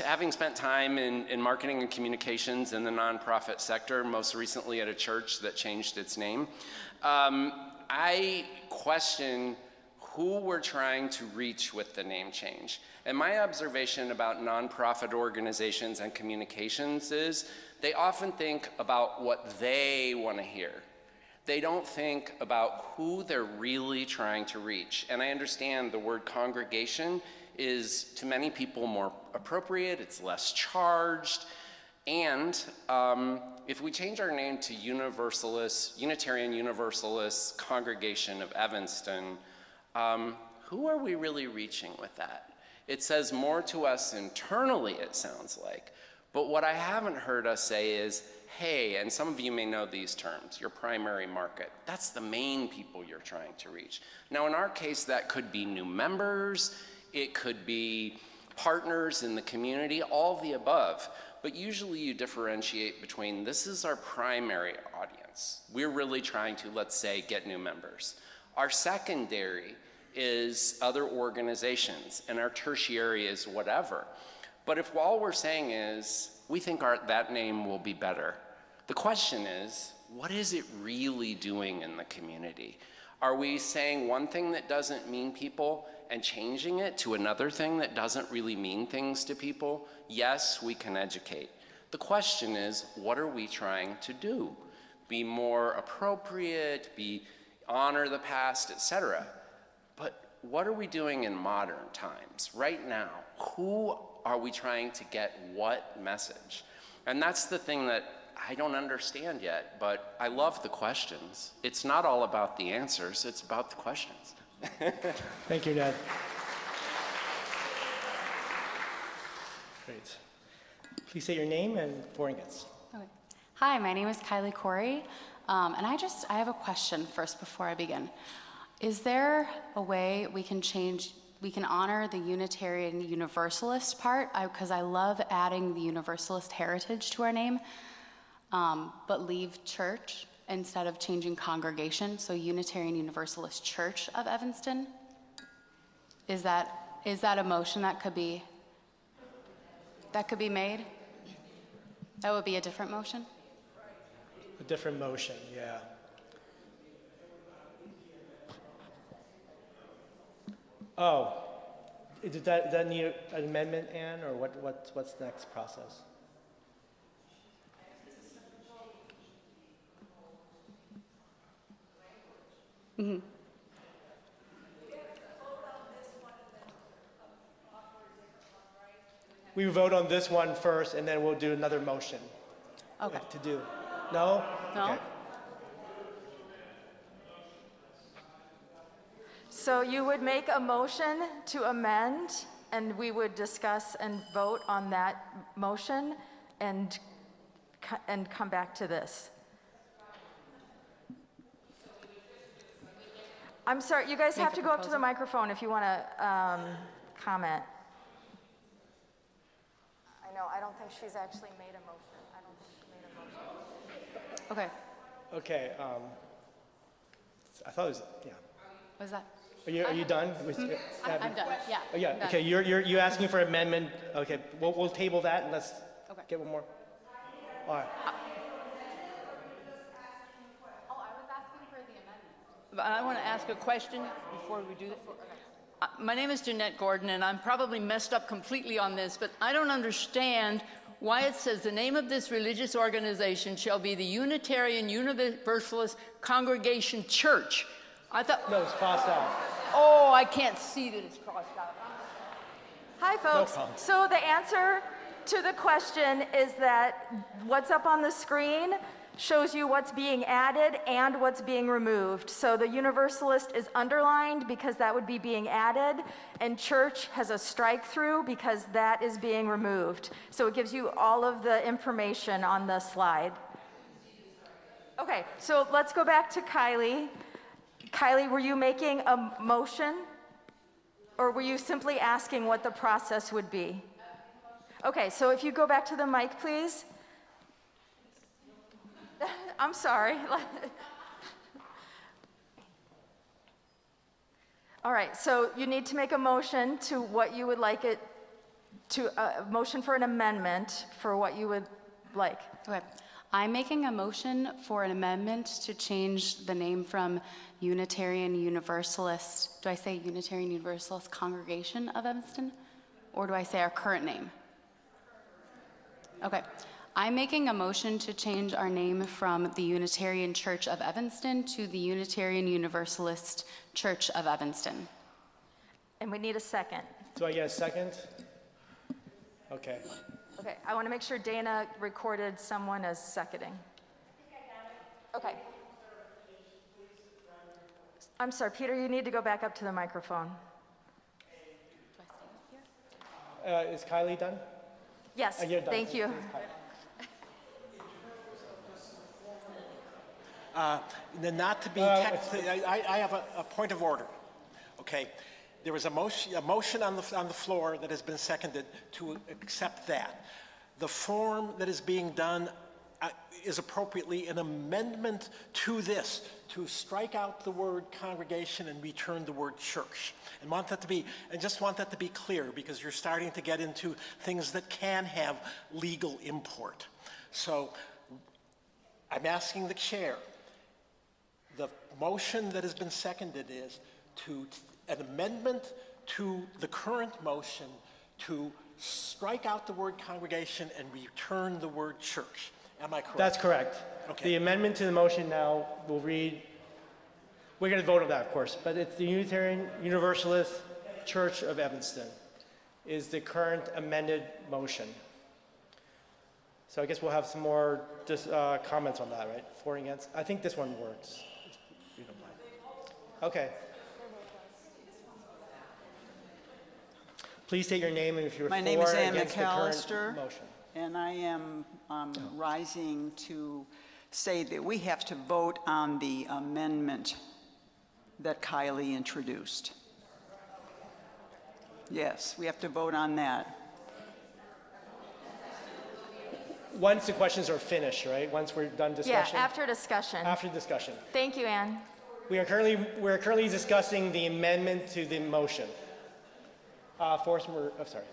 having spent time in marketing and communications in the nonprofit sector, most recently at a church that changed its name, I question who we're trying to reach with the name change. And my observation about nonprofit organizations and communications is they often think about what they want to hear. They don't think about who they're really trying to reach. And I understand the word congregation is, to many people, more appropriate, it's less charged. And if we change our name to Unitarian Universalist Congregation of Evanston, who are we really reaching with that? It says more to us internally, it sounds like. But what I haven't heard us say is, hey, and some of you may know these terms, your primary market. That's the main people you're trying to reach. Now, in our case, that could be new members, it could be partners in the community, all of the above. But usually you differentiate between, this is our primary audience. We're really trying to, let's say, get new members. Our secondary is other organizations, and our tertiary is whatever. But if all we're saying is, we think that name will be better, the question is, what is it really doing in the community? Are we saying one thing that doesn't mean people and changing it to another thing that doesn't really mean things to people? Yes, we can educate. The question is, what are we trying to do? Be more appropriate, honor the past, etc. But what are we doing in modern times, right now? Who are we trying to get what message? And that's the thing that I don't understand yet, but I love the questions. It's not all about the answers, it's about the questions. Thank you, Ned. Great. Please say your name and before it gets. Okay. Hi, my name is Kylie Corey, and I have a question first before I begin. Is there a way we can honor the Unitarian Universalist part? Because I love adding the Universalist heritage to our name, but leave church instead of changing congregation, so Unitarian Universalist Church of Evanston. Is that a motion that could be made? That would be a different motion? A different motion, yeah. Oh, does that need an amendment, Ann, or what's the next process? Mm-hmm. We vote on this one first, and then we'll do another motion. Okay. To do. No? No? Okay. So you would make a motion to amend, and we would discuss and vote on that motion and come back to this. I'm sorry, you guys have to go up to the microphone if you want to comment. I know, I don't think she's actually made a motion. I don't think she made a motion. Okay. Okay, I thought it was, yeah. What is that? Are you done? I'm done, yeah. Oh, yeah, I'm done. okay, you're asking for amendment. Okay, we'll table that and let's get one more. All right. Oh, I was asking for the amendment. I want to ask a question before we do that. My name is Jeanette Gordon, and I'm probably messed up completely on this, but I don't understand why it says the name of this religious organization shall be the Unitarian Universalist Congregation Church. I thought... No, it's crossed out. Oh, I can't see that it's crossed out. Hi, folks. No So the answer to the question is that what's up on the screen shows you what's being added and what's being removed. So the Universalist is underlined because that would be being added, and church has a strike through because that is being removed. So it gives you all of the information on the slide. Okay, so let's go back to Kylie. Kylie, were you making a motion? Or were you simply asking what the process would be? Okay, so if you go back to the mic, please. I'm sorry. All right, so you need to make a motion to what you would like it to, a motion for an amendment for what you would like. Okay. I'm making a motion for an amendment to change the name from Unitarian Universalist. Do I say Unitarian Universalist Congregation of Evanston? Or do I say our current name? Okay. I'm making a motion to change our name from the Unitarian Church of Evanston to the Unitarian Universalist Church of Evanston. And we need a second. Do I get a second? Okay. Okay, I want to make sure Dana recorded someone as seconding. Okay. I'm sorry, Peter, you need to go back up to the microphone. Is Kylie done? Yes, You're done. thank you. Not to be I have a point of order. Okay, there was a motion on the floor that has been seconded to accept that. The form that is being done is appropriately an amendment to this, to strike out the word congregation and return the word church. And just want that to be clear, because you're starting to get into things that can have legal import. So I'm asking the chair, the motion that has been seconded is to an amendment to the current motion to strike out the word congregation and return the word church. Am I correct? That's correct. Okay. The amendment to the motion now will read, we're going to vote on that, of course, but it's the Unitarian Universalist Church of Evanston is the current amended motion. So I guess we'll have some more comments on that, right? For and against. I think this one works. If you don't mind. Okay. Please state your name and if you're My for name is or Ann against the current McAllister, motion. and I am rising to say that we have to vote on the amendment that Kylie introduced. Yes, we have to vote on that. Once the questions are finished, right? Once we're done discussion? Yeah, after discussion. After discussion. Thank you, Ann. We're currently discussing the amendment to the motion. Forrest, sorry.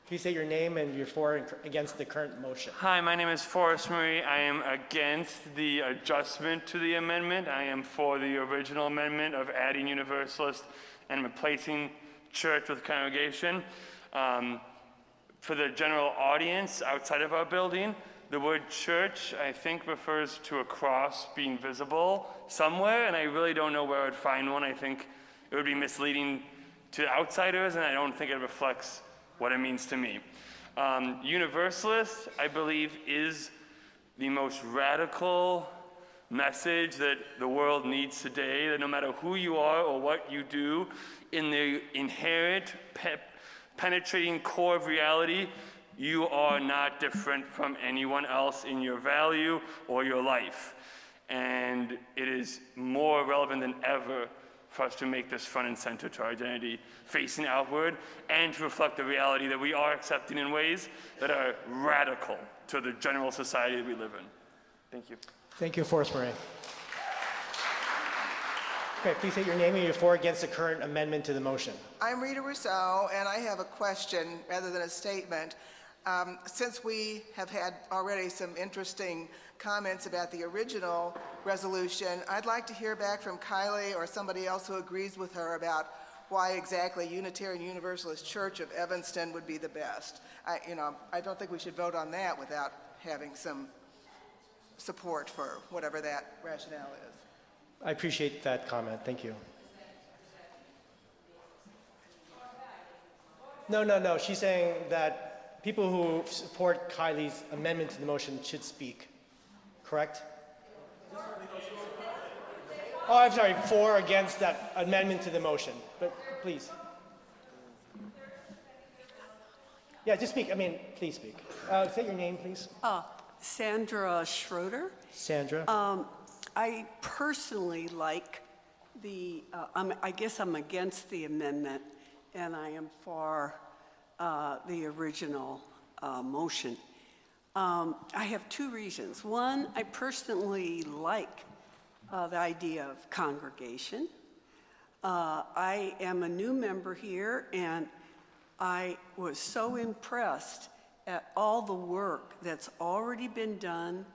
Please say your name and you're for and against the current motion. Hi, my name is Forrest Marie. I am against the adjustment to the amendment. I am for the original amendment of adding Universalist and replacing church with congregation. For the general audience outside of our building, the word church, I think, refers to a cross being visible somewhere, and I really don't know where I would find one. I think it would be misleading to outsiders, and I don't think it reflects what it means to me. Universalist, I believe, is the most radical message that the world needs today, that no matter who you are or what you do, in the inherent penetrating core of reality, you are not different from anyone else in your value or your life. And it is more relevant than ever for us to make this front and center to our identity, facing outward, and to reflect the reality that we are accepting in ways that are radical to the general society that we live in. Thank you. Thank you, Forrest Marie. Okay, please state your name and you're for or against the current amendment to the motion. I'm Rita Rousseau, and I have a question rather than a statement. Since we have had already some interesting comments about the original resolution, I'd like to hear back from Kylie or somebody else who agrees with her about why exactly Unitarian Universalist Church of Evanston would be the best. I don't think we should vote on that without having some support for whatever that rationale is. I appreciate that comment. Thank you. No. She's saying that people who support Kylie's amendment to the motion should speak. Correct? Oh, I'm sorry. For or against that amendment to the motion. But please. Yeah, just speak. Please speak. Say your name, please. Sandra Schroeder. Sandra. I personally like I guess I'm against the amendment, and I am for the original motion. I have two reasons. One, I personally like the idea of congregation. I am a new member here, and I was so impressed at all the work that's already been done,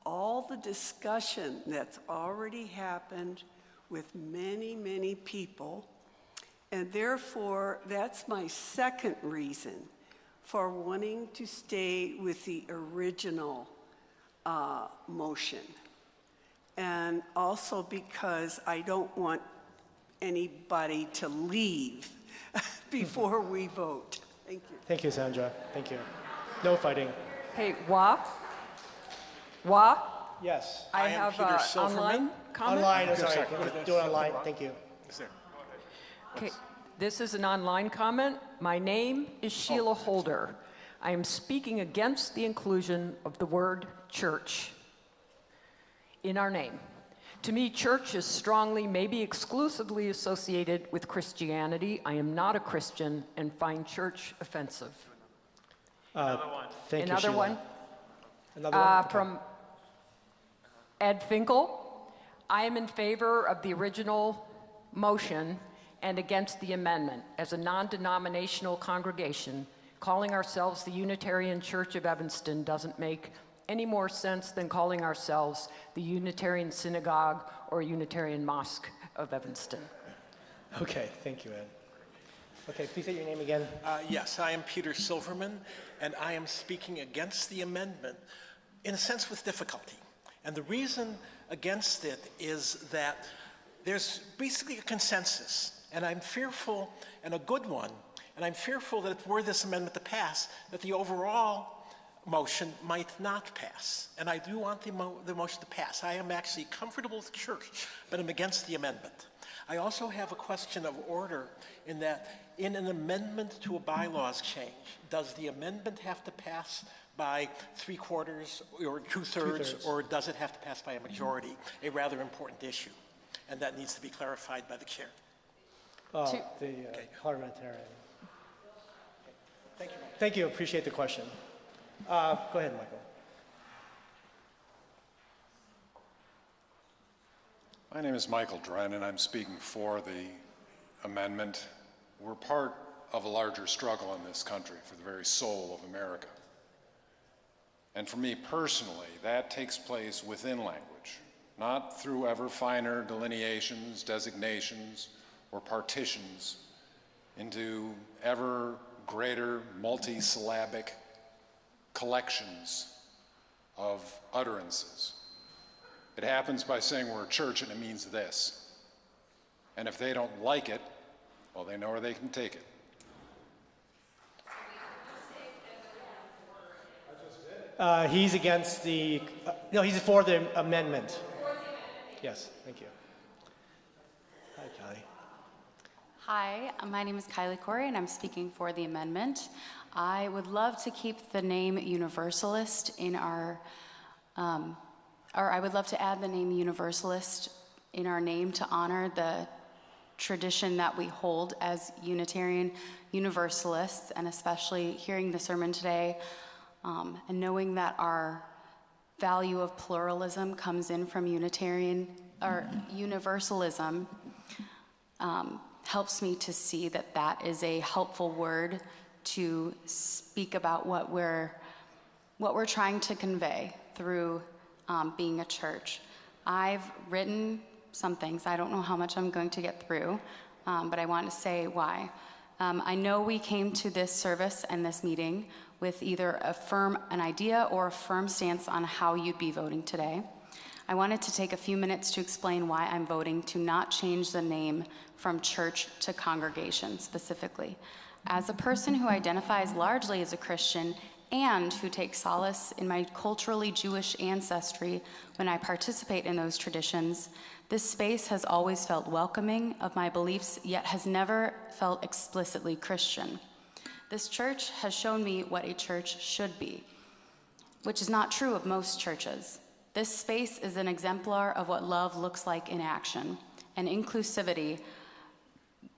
all the discussion that's already happened with many, many people. And therefore, that's my second reason for wanting to stay with the original motion. And also because I don't want anybody to leave before we vote. Thank you. Thank you, Sandra. Thank you. No fighting. Hey, Yes. I have Peter Silverman. online comment. Online, sorry. Do it online. Thank you. Okay, this is an online comment. My name is Sheila Holder. I am speaking against the inclusion of the word church in our name. To me, church is strongly, maybe exclusively associated with Christianity. I am not a Christian and find church offensive. Another one. Thank you, Another Sheila. one. Another one? Okay. From Ed Finkel. I am in favor of the original motion and against the amendment. As a non-denominational congregation, calling ourselves the Unitarian Church of Evanston doesn't make any more sense than calling ourselves the Unitarian Synagogue or Unitarian Mosque of Evanston. Okay, thank you, Ed. Okay, please say your name again. Yes, I am Peter Silverman, and I am speaking against the amendment, in a sense with difficulty. And the reason against it is that there's basically a consensus, and I'm fearful, and a good one, and I'm fearful that if were this amendment to pass, that the overall motion might not pass. And I do want the motion to pass. I am actually comfortable with church, but I'm against the amendment. I also have a question of order in that in an amendment to a bylaws change, does the amendment have to pass by 3/4 or 2/3, or does it have to pass by a majority? A rather important issue, and that needs to be clarified by the chair. Parliamentarian. Thank you. Thank you. Appreciate the question. Go ahead, Michael. My name is Michael Dren, and I'm speaking for the amendment. We're part of a larger struggle in this country for the very soul of America. And for me personally, that takes place within language, not through ever finer delineations, designations, or partitions into ever greater multisyllabic collections of utterances. It happens by saying we're a church and it means this. And if they don't like it, well, they know where they can take it. He's against the, no, he's for the amendment. Yes, thank you. Hi, Kelly. Hi, my name is Kylie Corey, and I'm speaking for the amendment. I would love to keep the name Universalist in our, or I would love to add the name Universalist in our name to honor the tradition that we hold as Unitarian Universalists, and especially hearing the sermon today and knowing that our value of pluralism comes in from Unitarian or Universalism helps me to see that that is a helpful word to speak about what we're trying to convey through being a church. I've written some things. I don't know how much I'm going to get through, but I want to say why. I know we came to this service and this meeting with either an idea or a firm stance on how you'd be voting today. I wanted to take a few minutes to explain why I'm voting to not change the name from church to congregation specifically. As a person who identifies largely as a Christian and who takes solace in my culturally Jewish ancestry when I participate in those traditions, this space has always felt welcoming of my beliefs, yet has never felt explicitly Christian. This church has shown me what a church should be, which is not true of most churches. This space is an exemplar of what love looks like in action, and inclusivity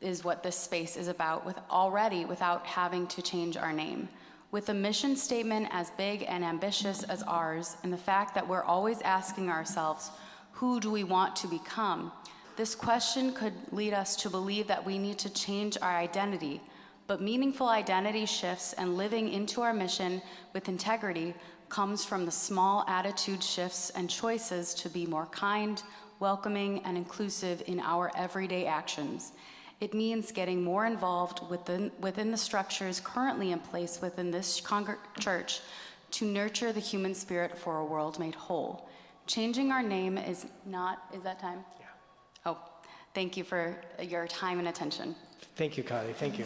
is what this space is about without having to change our name. With a mission statement as big and ambitious as ours, and the fact that we're always asking ourselves, who do we want to become? This question could lead us to believe that we need to change our identity, but meaningful identity shifts and living into our mission with integrity comes from the small attitude shifts and choices to be more kind, welcoming, and inclusive in our everyday actions. It means getting more involved within the structures currently in place within this church to nurture the human spirit for a world made whole. Changing our name is not, is that time? Yeah. Oh, thank you for your time and attention. Thank you, Kylie. Thank you.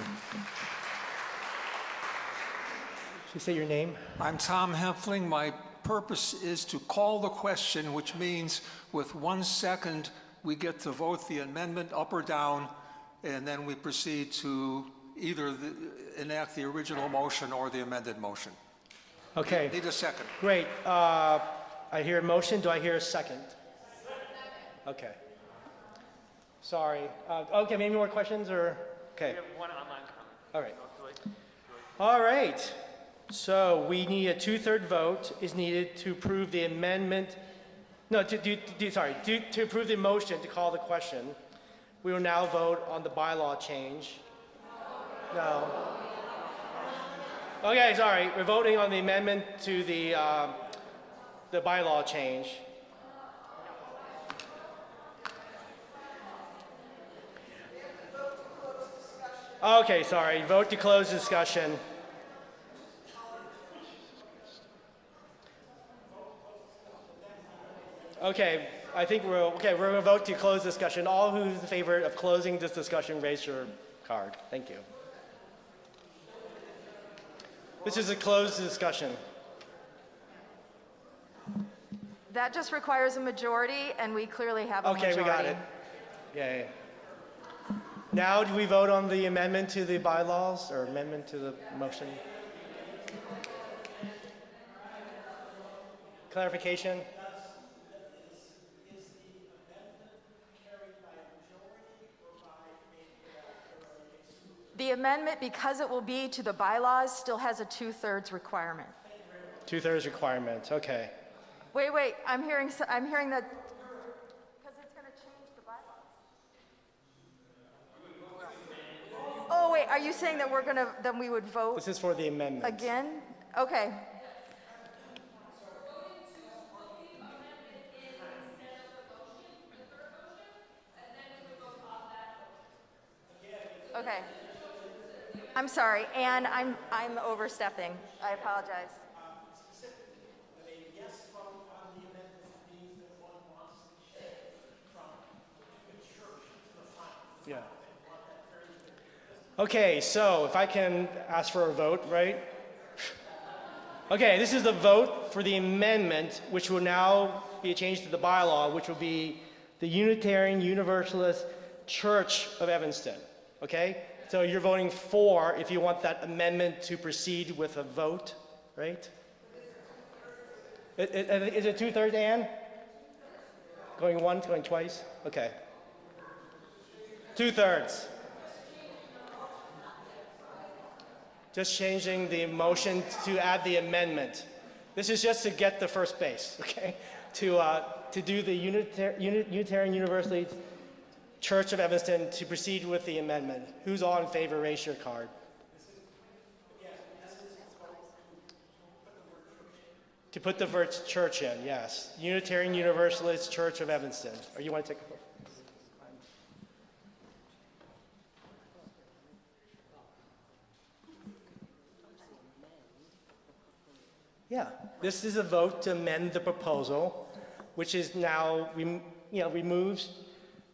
Should you say your name? I'm Tom Heffling. My purpose is to call the question, which means with 1 second, we get to vote the amendment up or down, and then we proceed to either enact the original motion or the amended motion. Okay. Need a second. Great. I hear a motion. Do I hear a second? Okay. Sorry. Okay, maybe more questions or? Okay. We have one online comment. All right. All right. So we need a 2/3 vote is needed to approve the amendment. No, to approve the motion to call the question. We will now vote on the bylaw change. No. Okay, sorry. We're voting on the amendment to the bylaw change. Okay, sorry. Vote to close discussion. Okay, I think we're going to vote to close discussion. All who's in favor of closing this discussion, raise your card. Thank you. This is a closed discussion. That just requires a majority, and we clearly have a majority. Okay, we got it. Yay. Now, do we vote on the amendment to the bylaws or amendment to the motion? Clarification? The amendment, because it will be to the bylaws, still has a 2/3 requirement. 2/3 requirement, okay. Wait, I'm hearing that, because it's going to change the bylaws. Oh, wait, are you saying that then we would vote? This is for the amendment. Again? Okay. Okay. I'm sorry, and I'm overstepping. I apologize. Yeah. Okay, so if I can ask for a vote, right? Okay, this is the vote for the amendment, which will now be a change to the bylaw, which will be the Unitarian Universalist Church of Evanston. Okay? So you're voting for if you want that amendment to proceed with a vote, right? Is it 2/3, Ann? Going once, going twice? Okay. 2/3. Just changing the motion to add the amendment. This is just to get the first base, okay? To do the Unitarian Universalist Church of Evanston to proceed with the amendment. Who's all in favor? Raise your card. To put the word church in, yes. Unitarian Universalist Church of Evanston. Or you want to take a vote? Yeah, this is a vote to amend the proposal, which is now, removes,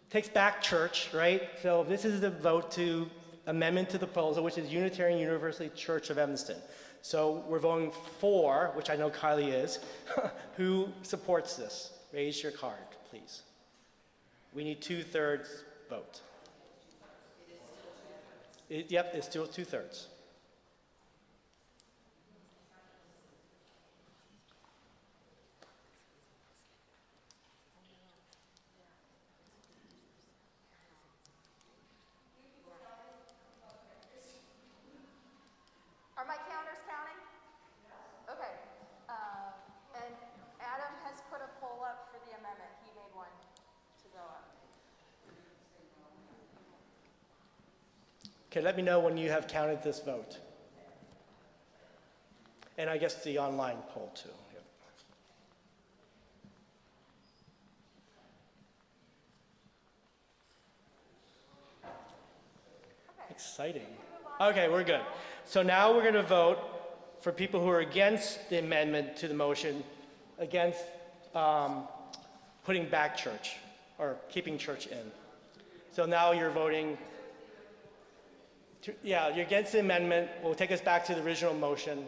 takes back church, right? So this is the vote to amendment to the proposal, which is Unitarian Universalist Church of Evanston. So we're voting for, which I know Kylie is. Who supports this? Raise your card, please. We need 2/3 vote. Yep, it's still 2/3. Are my counters counting? Okay. And Adam has put a poll up for the amendment. He made one to go up. Okay, let me know when you have counted this vote. And I guess the online poll too. Yep. Exciting. Okay, we're good. So now we're going to vote for people who are against the amendment to the motion, against putting back church or keeping church in. So now you're voting, you're against the amendment. We'll take us back to the original motion.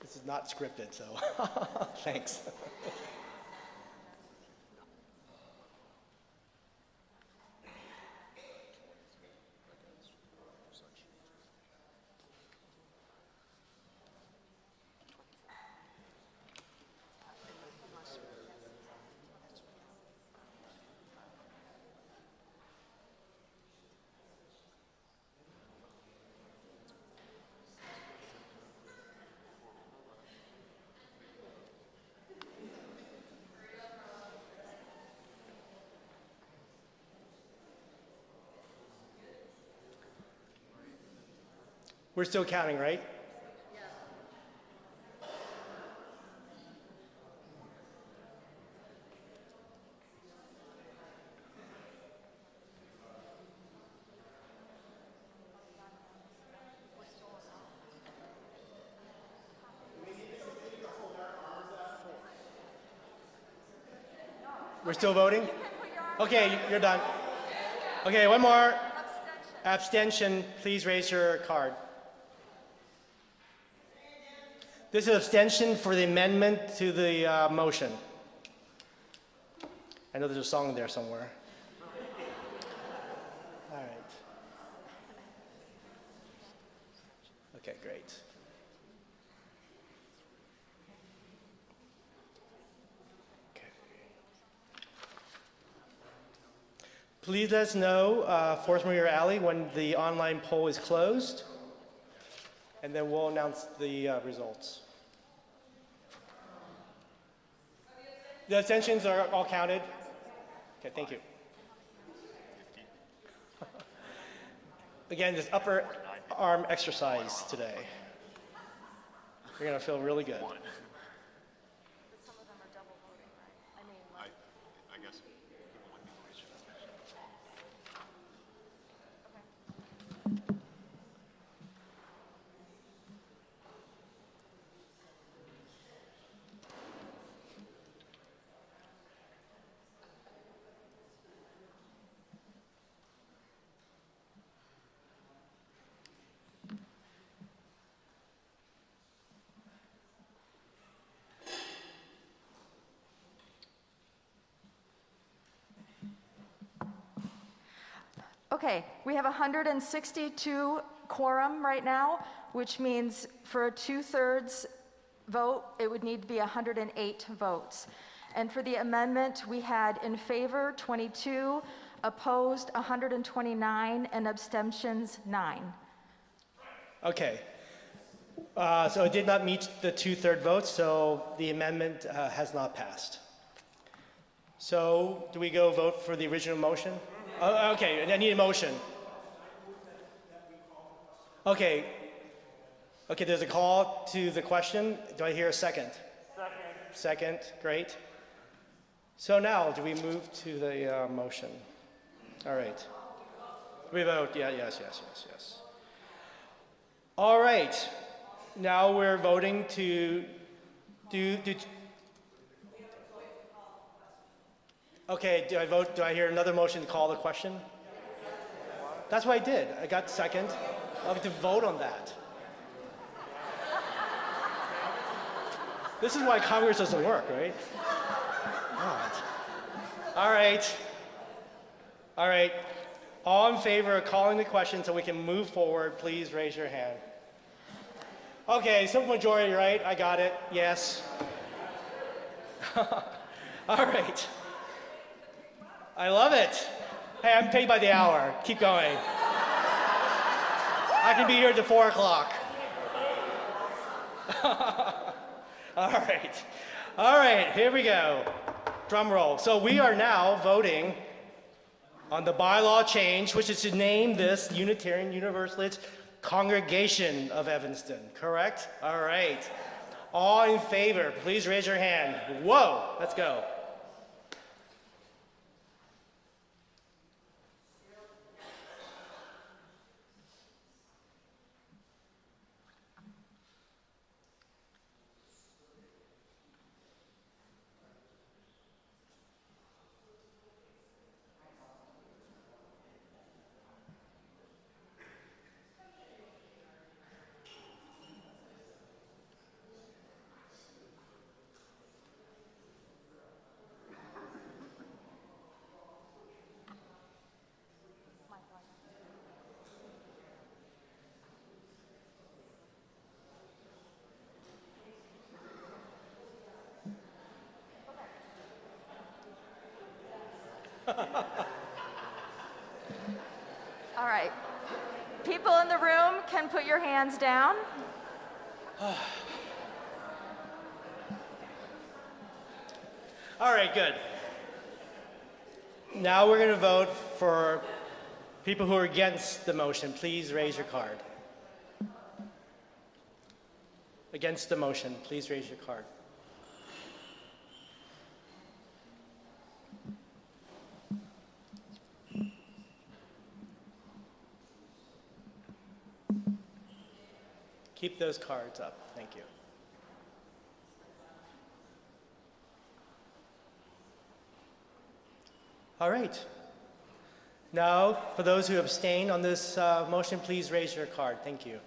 This is not scripted, so thanks. We're still counting, right? We're still voting? Okay, you're done. Okay, one more. Abstention, please raise your card. This is abstention for the amendment to the motion. I know there's a song there somewhere. All right. Okay, great. Okay. Please let us know, Forest Maria Alley, when the online poll is closed, and then we'll announce the results. The abstentions are all counted? Okay, thank you. Again, this upper arm exercise today. You're gonna feel really good. I guess. Okay, we have 162 quorum right now, which means for a 2/3 vote, it would need to be 108 votes. And for the amendment, we had in favor 22, opposed 129, and abstentions 9. Okay. So it did not meet the 2/3 votes, so the amendment has not passed. So do we go vote for the original motion? Oh, okay, I need a motion. Okay. Okay, there's a call to the question. Do I hear a second? Second, great. So now, do we move to the motion? All right. We vote, yeah, yes. All right. Now we're voting to do okay, do I hear another motion to call the question? That's what I did. I got second. I'll have to vote on that. This is why Congress doesn't work, right? God. All right. All right. All in favor of calling the question so we can move forward, please raise your hand. Okay, simple majority, right? I got it. Yes. All right. I love it. Hey, I'm paid by the hour. Keep going. I can be here till 4 o'clock. All right, here we go. Drum roll. So we are now voting on the bylaw change, which is to name this Unitarian Universalist Congregation of Evanston, correct? All right. All in favor, please raise your hand. Whoa, let's go. All right. People in the room can put your hands down. All right, good. Now we're going to vote for people who are against the motion. Please raise your card. Against the motion, please raise your card. Keep those cards up. Thank you. All right. Now, for those who abstain on this motion, please raise your card. Thank you.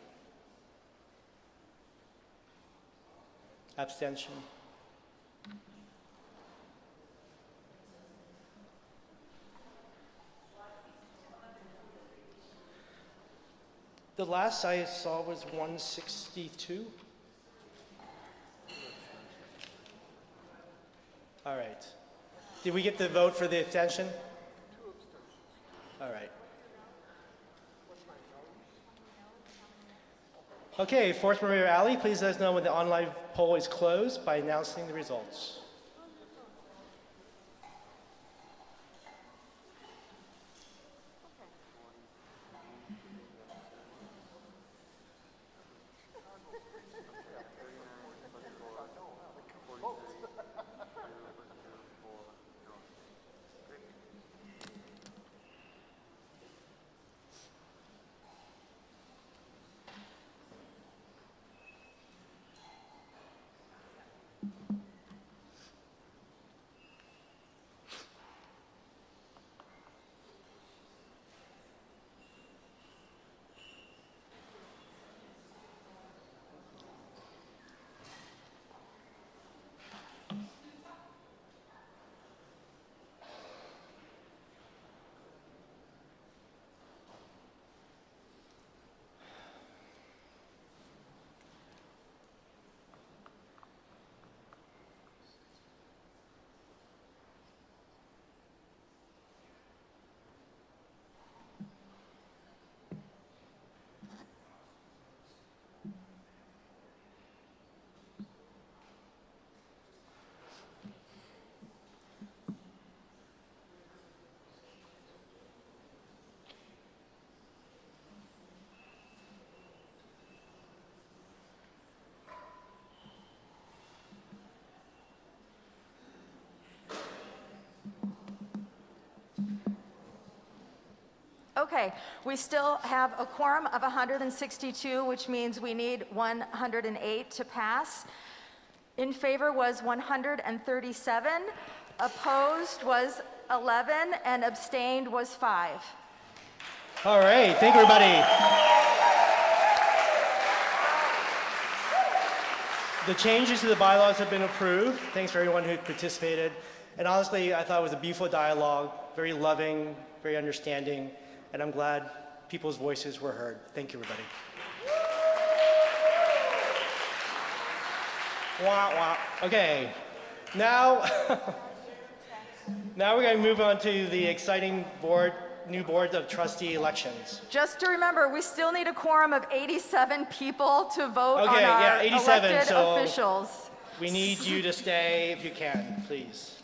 Abstention. The last I saw was 162. All right. Did we get the vote for the abstention? All right. Okay, Fort Maria Alley, please let us know when the online poll is closed by announcing the results. Okay, we still have a quorum of 162, which means we need 108 to pass. In favor was 137, opposed was 11, and abstained was 5. All right, thank you, everybody. The changes to the bylaws have been approved. Thanks for everyone who participated. And honestly, I thought it was a beautiful dialogue, very loving, very understanding, and I'm glad people's voices were heard. Thank you, everybody. Wah, wah. Okay, now, now we're going to move on to the exciting new board of trustee elections. Just to remember, we still need a quorum of 87 people to vote on Okay, our yeah, 87, elected so officials. we need you to stay if you can, please.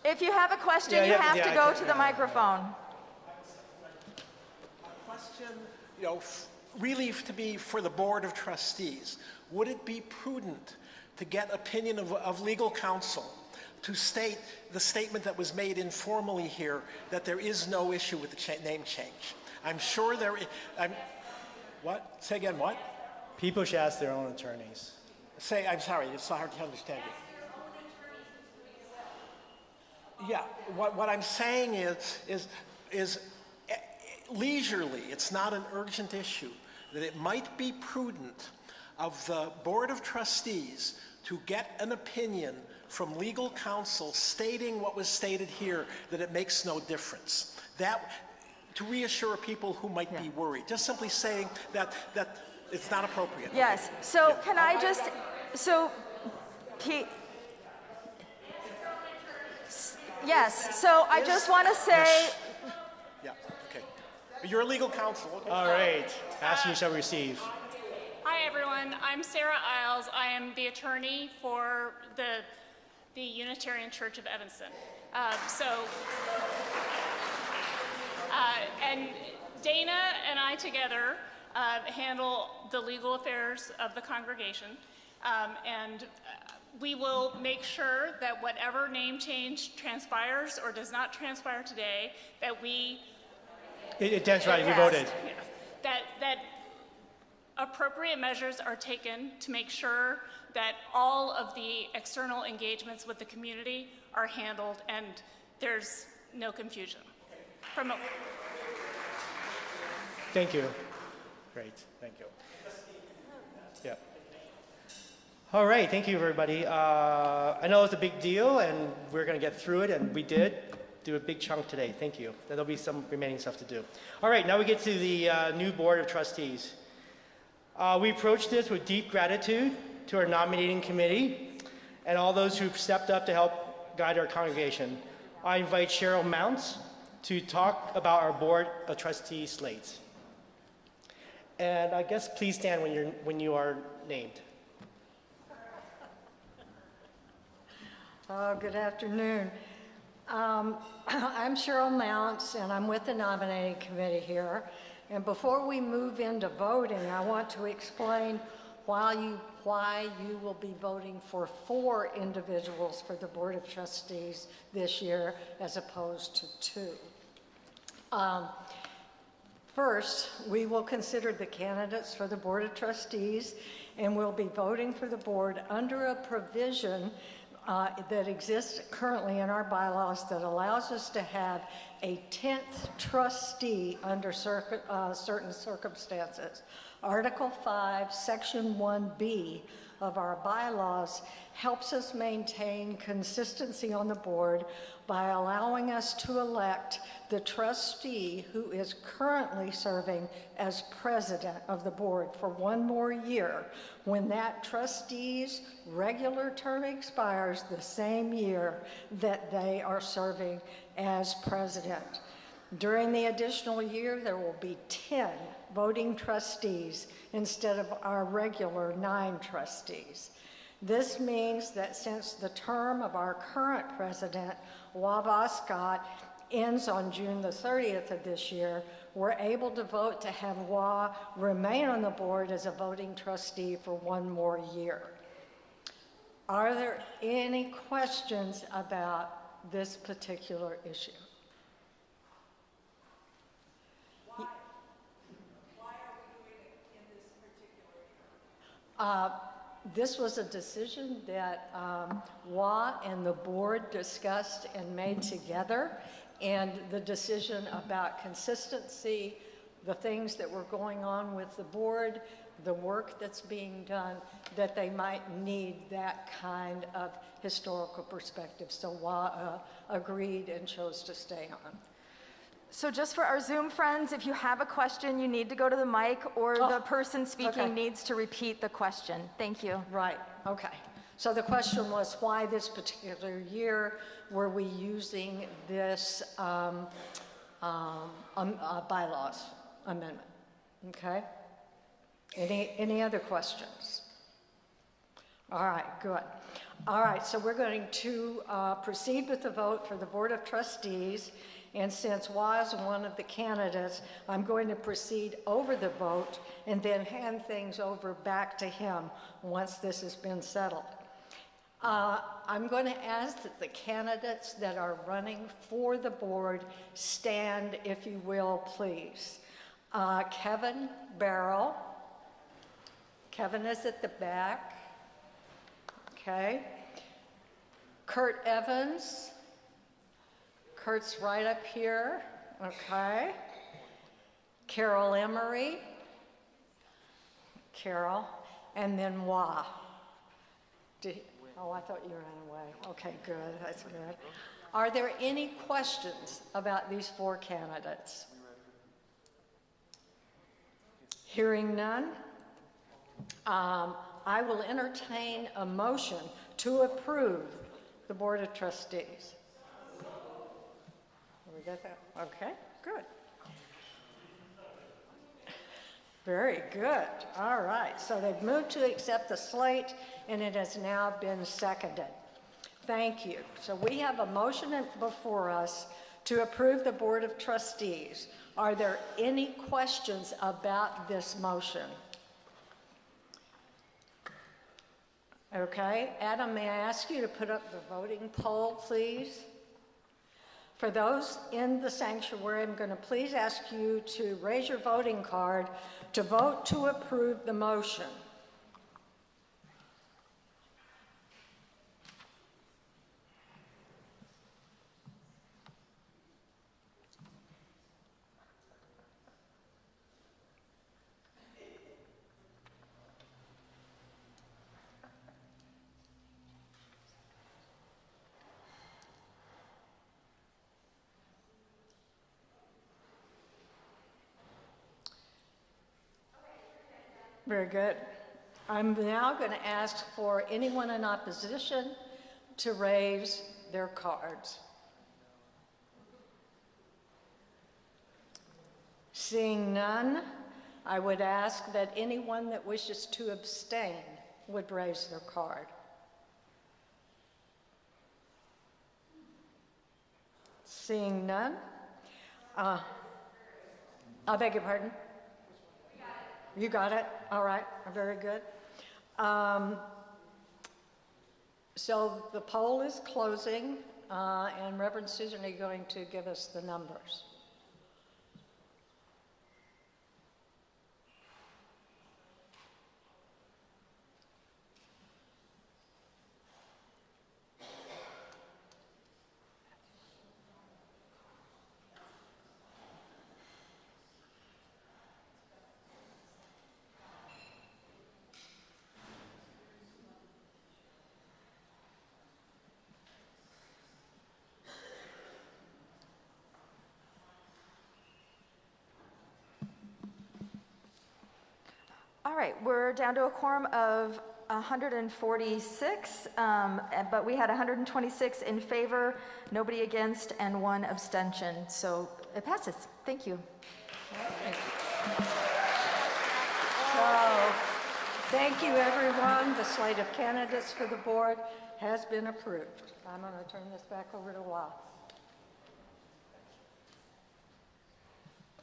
If you have a question, Yeah, you yeah, have yeah, to I go can- to the microphone. Question, really to be for the Board of Trustees. Would it be prudent to get opinion of legal counsel to state the statement that was made informally here that there is no issue with the name change? I'm sure there is. What? Say again, what? People should ask their own attorneys. I'm sorry, it's so hard to understand you. Yeah, what I'm saying is leisurely, it's not an urgent issue, that it might be prudent of the Board of Trustees to get an opinion from legal counsel stating what was stated here, that it makes no difference. That, to reassure people who might be worried, just simply saying that it's not appropriate. Yes, so can I just, yes, so I just want to say, Yeah, okay. You're a legal counsel. Okay. All right, ask you shall receive. Hi everyone, I'm Sarah Isles. I am the attorney for the Unitarian Church of Evanston. And Dana and I together handle the legal affairs of the congregation, and we will make sure that whatever name change transpires or does not transpire today, that we... That's right, we voted. Yes, that appropriate measures are taken to make sure that all of the external engagements with the community are handled and there's no confusion. Thank you. Great, thank you. Yeah. All right, thank you everybody. I know it's a big deal and we're gonna get through it, and we did do a big chunk today. Thank you. There'll be some remaining stuff to do. All right, now we get to the new Board of Trustees. We approach this with deep gratitude to our nominating committee and all those who've stepped up to help guide our congregation. I invite Cheryl Mounts to talk about our Board of Trustees slates. And I guess please stand when you are named. Good afternoon. I'm Cheryl Mounts, and I'm with the nominating committee here. And before we move into voting, I want to explain why you will be voting for 4 individuals for the Board of Trustees this year as opposed to 2. First, we will consider the candidates for the Board of Trustees, and we'll be voting for the board under a provision that exists currently in our bylaws that allows us to have a 10th trustee under certain circumstances. Article 5, Section 1B of our bylaws helps us maintain consistency on the board by allowing us to elect the trustee who is currently serving as president of the board for 1 more year when that trustee's regular term expires the same year that they are serving as president. During the additional year, there will be 10 voting trustees instead of our regular 9 trustees. This means that since the term of our current president, Wava Scott, ends on June the 30th of this year, we're able to vote to have Wa remain on the board as a voting trustee for 1 more year. Are there any questions about this particular issue? Why are we doing it in this particular year? This was a decision that Wa and the board discussed and made together, and the decision about consistency, the things that were going on with the board, the work that's being done, that they might need that kind of historical perspective. So Wa agreed and chose to stay on. so just for our Zoom friends, if you have a question, you need to go to the mic, or the person speaking needs to repeat the question. Thank you. Right, okay. So the question was, why this particular year were we using this bylaws amendment? Okay. Any other questions? All right, good. All right, so we're going to proceed with the vote for the Board of Trustees. And since Was one of the candidates, I'm going to proceed over the vote and then hand things over back to him once this has been settled. I'm going to ask that the candidates that are running for the board stand, if you will, please. Kevin Barrow. Kevin is at the back. Okay. Kurt Evans. Kurt's right up here. Okay. Carol Emery. Carol. And then Wah. Oh, I thought you ran away. Okay, good. That's good. Are there any questions about these four candidates? Hearing none, I will entertain a motion to approve the Board of Trustees. We got that? Okay, good. Very good. All right. So they've moved to accept the slate, and it has now been seconded. Thank you. So we have a motion before us to approve the Board of Trustees. Are there any questions about this motion? Okay. Adam, may I ask you to put up the voting poll, please? For those in the sanctuary, I'm going to please ask you to raise your voting card to vote to approve the motion. Very good. I'm now going to ask for anyone in opposition to raise their cards. Seeing none, I would ask that anyone that wishes to abstain would raise their card. Seeing none, I beg your pardon? You got it? All right, very good. So the poll is closing, and Reverend Susan, are you going to give us the numbers? All right, we're down to a quorum of 146, but we had 126 in favor, nobody against, and 1 abstention. So it passes. Thank you. So, thank you, everyone. The slate of candidates for the board has been approved. I'm going to turn this back over to Wah.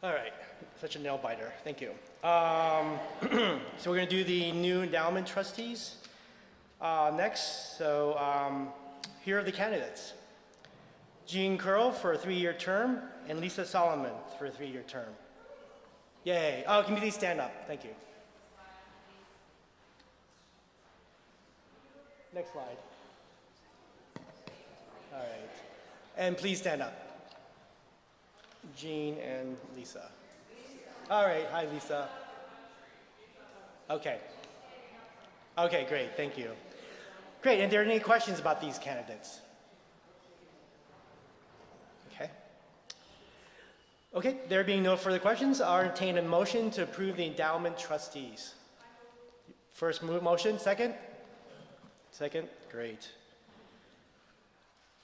All right, such a nail biter. Thank you. So we're going to do the new endowment trustees next. So here are the candidates. Jean Curl for a 3-year term and Lisa Solomon for a 3-year term. Yay. Oh, can you please stand up? Thank you. Next slide. All right. And please stand up. Jean and Lisa. All right, hi Lisa. Okay. Okay, great, thank you. Great, and are there any questions about these candidates? Okay. Okay, there being no further questions, I'll entertain a motion to approve the endowment trustees. First motion, second? Second, great.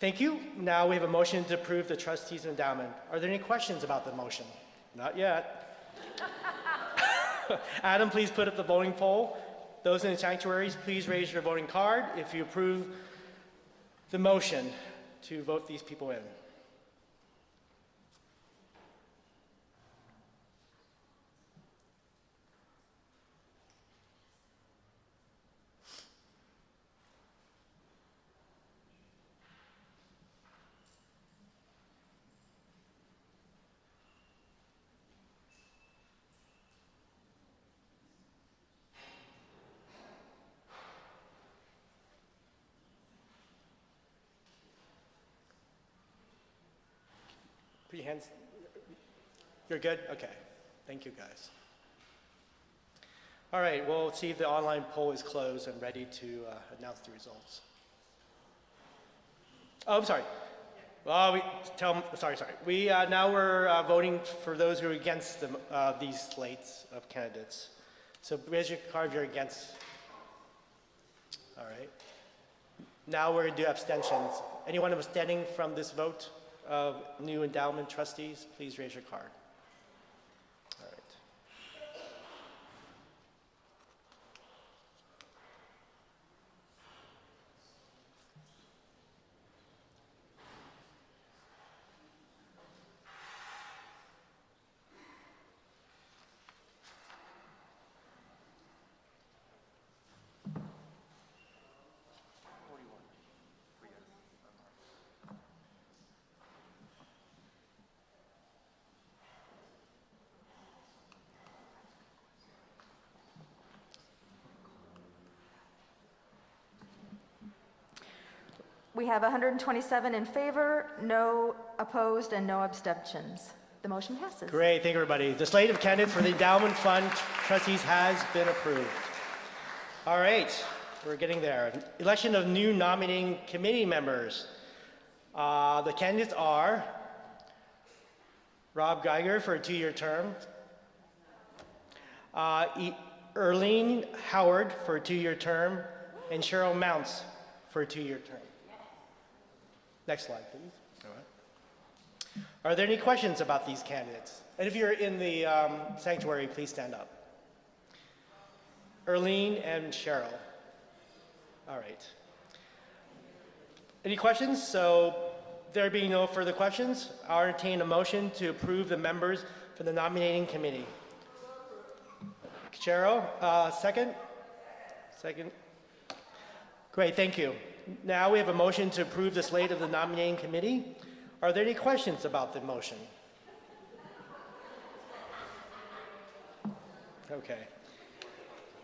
Thank you. Now we have a motion to approve the trustees endowment. Are there any questions about the motion? Not yet. Adam, please put up the voting poll. Those in the sanctuaries, please raise your voting card if you approve the motion to vote these people in? Put your hands. You're good? Okay. Thank you, guys. All right, well, let's see if the online poll is closed and ready to announce the results. Oh, I'm sorry. Well, sorry. Now we're voting for those who are against these slates of candidates. So raise your card if you're against. All right. Now we're going to do abstentions. Anyone abstaining from this vote of new endowment trustees, please raise your card. All right. We have 127 in favor, no opposed, and no abstentions. The motion passes. Great, thank you, everybody. The slate of candidates for the endowment fund trustees has been approved. All right, we're getting there. Election of new nominating committee members. The candidates are Rob Geiger for a 2-year term, Erlene Howard for a 2-year term, and Cheryl Mounts for a 2-year term. Next slide, please. All right. Are there any questions about these candidates? And if you're in the sanctuary, please stand up. Erlene and Cheryl. All right. Any questions? So there being no further questions, I'll entertain a motion to approve the members for the nominating committee. Cheryl, second? Second. Great, thank you. Now we have a motion to approve the slate of the nominating committee. Are there any questions about the motion? Okay.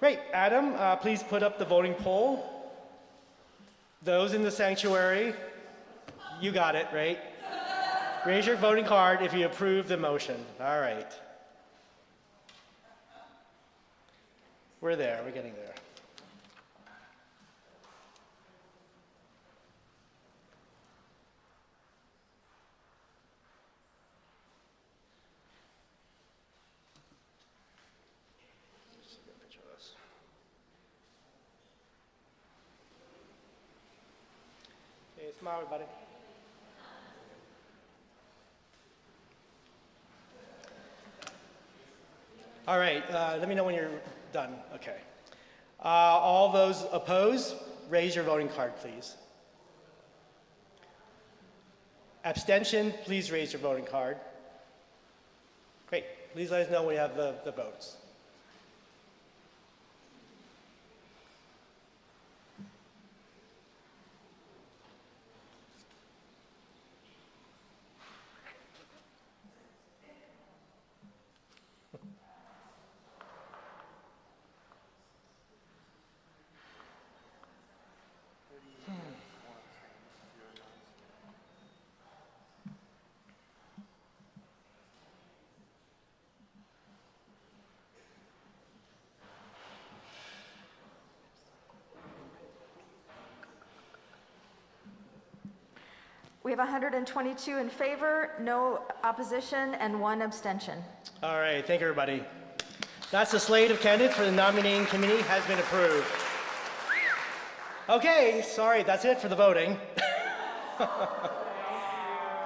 Great. Adam, please put up the voting poll. Those in the sanctuary, you got it, right? Raise your voting card if you approve the motion. All right. We're there. We're getting there. Smile, everybody. All right, let me know when you're done. Okay. All those opposed, raise your voting card, please. Abstention, please raise your voting card. Great. Please let us know when you have the votes. We have 122 in favor, no opposition, and 1 abstention. All right, thank you, everybody. That's the slate of candidates for the nominating committee has been approved. Okay, sorry, that's it for the voting.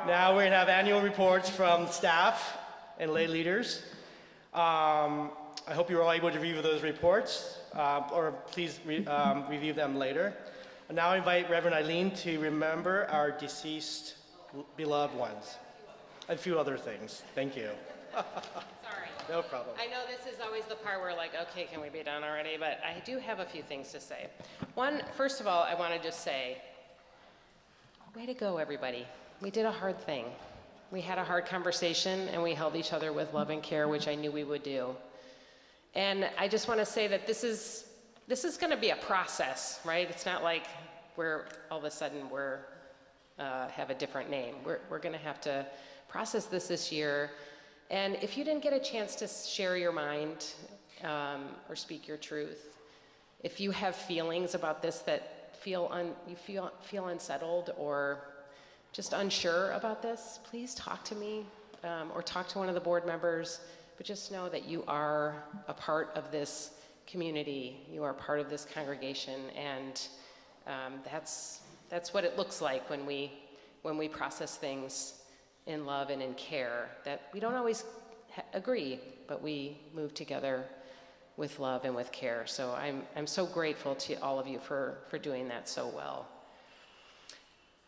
Now we're gonna have annual reports from staff and lay leaders. I hope you were all able to review those reports, or please review them later. Now I invite Reverend Eileen to remember our deceased beloved ones. A few other things. Thank you. Sorry. No problem. I know this is always the part where like, okay, can we be done already? But I do have a few things to say. One, first of all, I want to just say, way to go, everybody. We did a hard thing. We had a hard conversation, and we held each other with love and care, which I knew we would do. And I just want to say that this is going to be a process, right? It's not like we're all of a sudden have a different name. We're going to have to process this year. And if you didn't get a chance to share your mind or speak your truth, if you have feelings about this that you feel unsettled or just unsure about this, please talk to me or talk to one of the board members. But just know that you are a part of this community. You are part of this congregation, and that's what it looks like when we process things in love and in care. That we don't always agree, but we move together with love and with care. So I'm so grateful to all of you for doing that so well.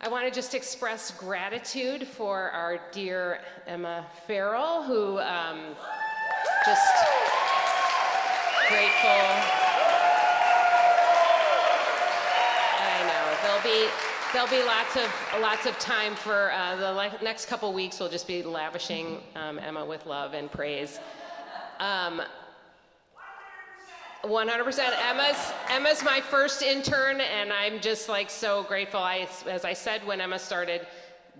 I want to just express gratitude for our dear Emma Farrell, who just grateful. I know there'll be lots of time for the next couple weeks. We'll just be lavishing Emma with love and praise. 100%. Emma's my first intern, and I'm just like so grateful. As I said when Emma started,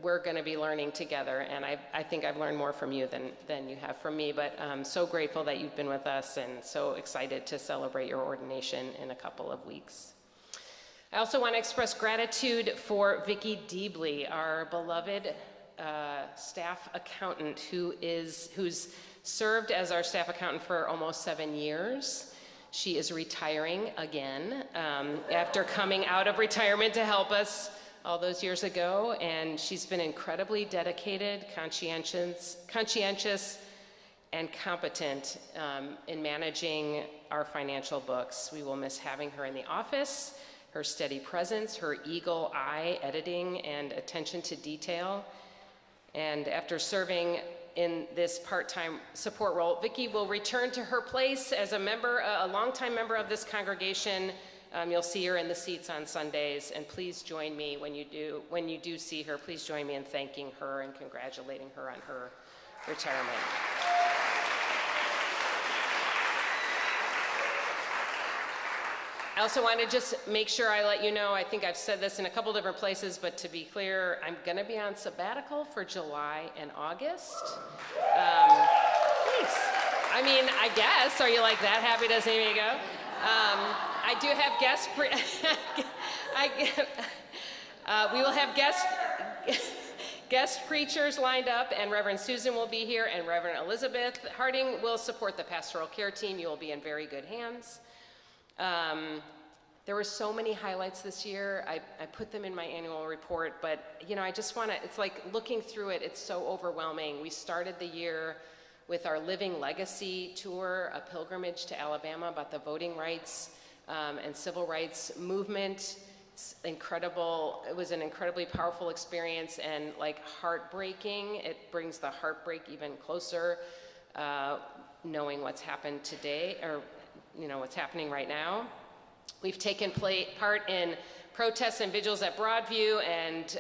we're going to be learning together, and I think I've learned more from you than you have from me. But I'm so grateful that you've been with us, and so excited to celebrate your ordination in a couple of weeks. I also want to express gratitude for Vicki Deebley, our beloved staff accountant, who's served as our staff accountant for almost 7 years. She is retiring again after coming out of retirement to help us all those years ago, and she's been incredibly dedicated, conscientious, and competent in managing our financial books. We will miss having her in the office, her steady presence, her eagle eye editing, and attention to detail. And after serving in this part-time support role, Vicki will return to her place as a longtime member of this congregation. You'll see her in the seats on Sundays, and please join me when you do see her. Please join me in thanking her and congratulating her on her retirement. I also want to just make sure I let you know, I think I've said this in a couple different places, but to be clear, I'm going to be on sabbatical for July and August. Thanks. I mean, I guess. Are you like that happy to see me go? I do have we will have guest preachers lined up, and Reverend Susan will be here, and Reverend Elizabeth Harding will support the pastoral care team. You will be in very good hands. There were so many highlights this year. I put them in my annual report, but I just want to, it's like looking through it, it's so overwhelming. We started the year with our Living Legacy tour, a pilgrimage to Alabama about the voting rights and civil rights movement. It's incredible. It was an incredibly powerful experience and like heartbreaking. It brings the heartbreak even closer, knowing what's happened today, or what's happening right now. We've taken part in protests and vigils at Broadview and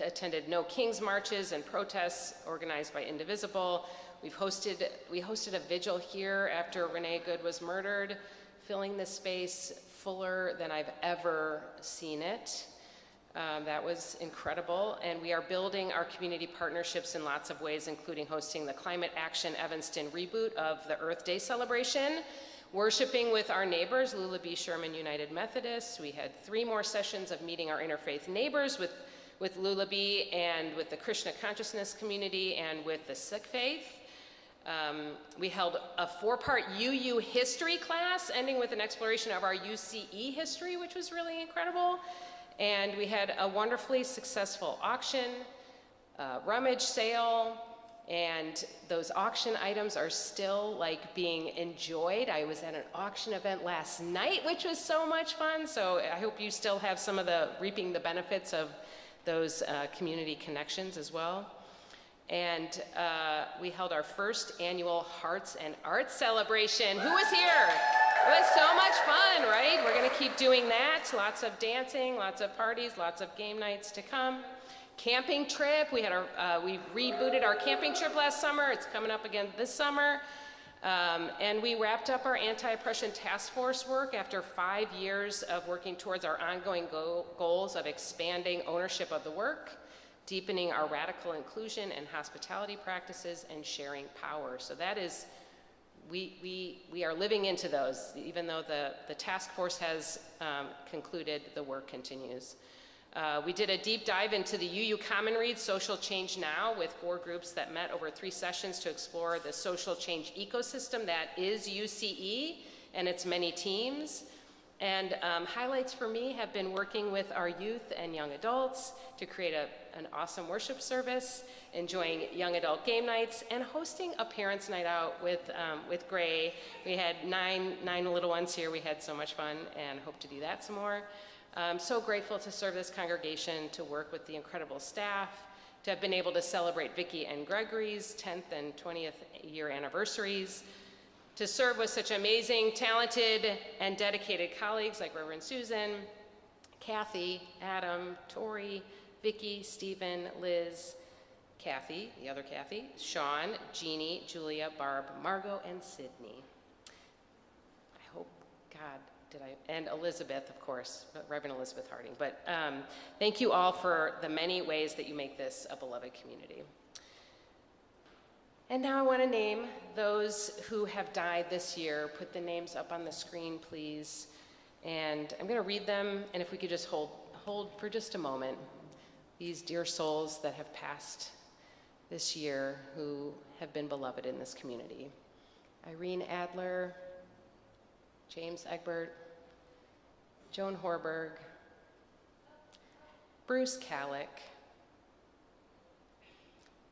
attended No Kings marches and protests organized by Indivisible. We hosted a vigil here after Renee Good was murdered, filling the space fuller than I've ever seen it. That was incredible, and we are building our community partnerships in lots of ways, including hosting the Climate Action Evanston reboot of the Earth Day celebration, worshiping with our neighbors, Lula B. Sherman United Methodists. We had 3 more sessions of meeting our interfaith neighbors with Lula B. and with the Krishna Consciousness community and with the Sikh faith. We held a 4-part UU history class, ending with an exploration of our UCE history, which was really incredible. And we had a wonderfully successful auction, rummage sale, And those auction items are still like being enjoyed. I was at an auction event last night, which was so much fun. So I hope you still have some of the reaping the benefits of those community connections as well. And we held our first annual Hearts and Arts celebration. Who was here? It was so much fun, right? We're gonna keep doing that. Lots of dancing, lots of parties, lots of game nights to come. Camping trip, we rebooted our camping trip last summer. It's coming up again this summer. And we wrapped up our anti-oppression task force work after 5 years of working towards our ongoing goals of expanding ownership of the work, deepening our radical inclusion and hospitality practices, and sharing power. So that is, we are living into those. Even though the task force has concluded, the work continues. We did a deep dive into the UU Common Read Social Change Now with 4 groups that met over 3 sessions to explore the social change ecosystem that is UCE and its many teams. And highlights for me have been working with our youth and young adults to create an awesome worship service, enjoying young adult game nights, and hosting a parents' night out with Gray. We had nine little ones here. We had so much fun and hope to do that some more. I'm so grateful to serve this congregation, to work with the incredible staff, to have been able to celebrate Vicki and Gregory's 10th and 20th year anniversaries, to serve with such amazing, talented, and dedicated colleagues like Reverend Susan, Kathy, Adam, Tori, Vicki, Stephen, Liz, Kathy, the other Kathy, Sean, Jeannie, Julia, Barb, Margot, and Sydney. I hope, God, and Elizabeth, of course, Reverend Elizabeth Harding. But thank you all for the many ways that you make this a beloved community. And now I want to name those who have died this year. Put the names up on the screen, please. And I'm going to read them, and if we could just hold for just a moment these dear souls that have passed this year who have been beloved in this community. Irene Adler, James Egbert, Joan Horberg, Bruce Kallick,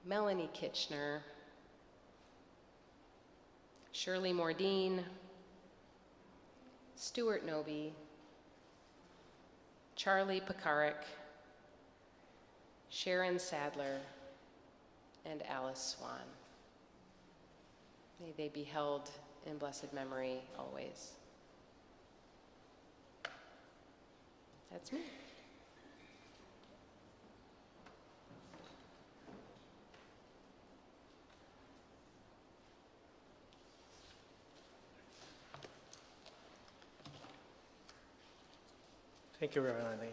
Melanie Kitchener, Shirley Mordine, Stuart Noby, Charlie Pekarik, Sharon Sadler, and Alice Swan. May they be held in blessed memory always. That's me. Thank you, Reverend Eileen.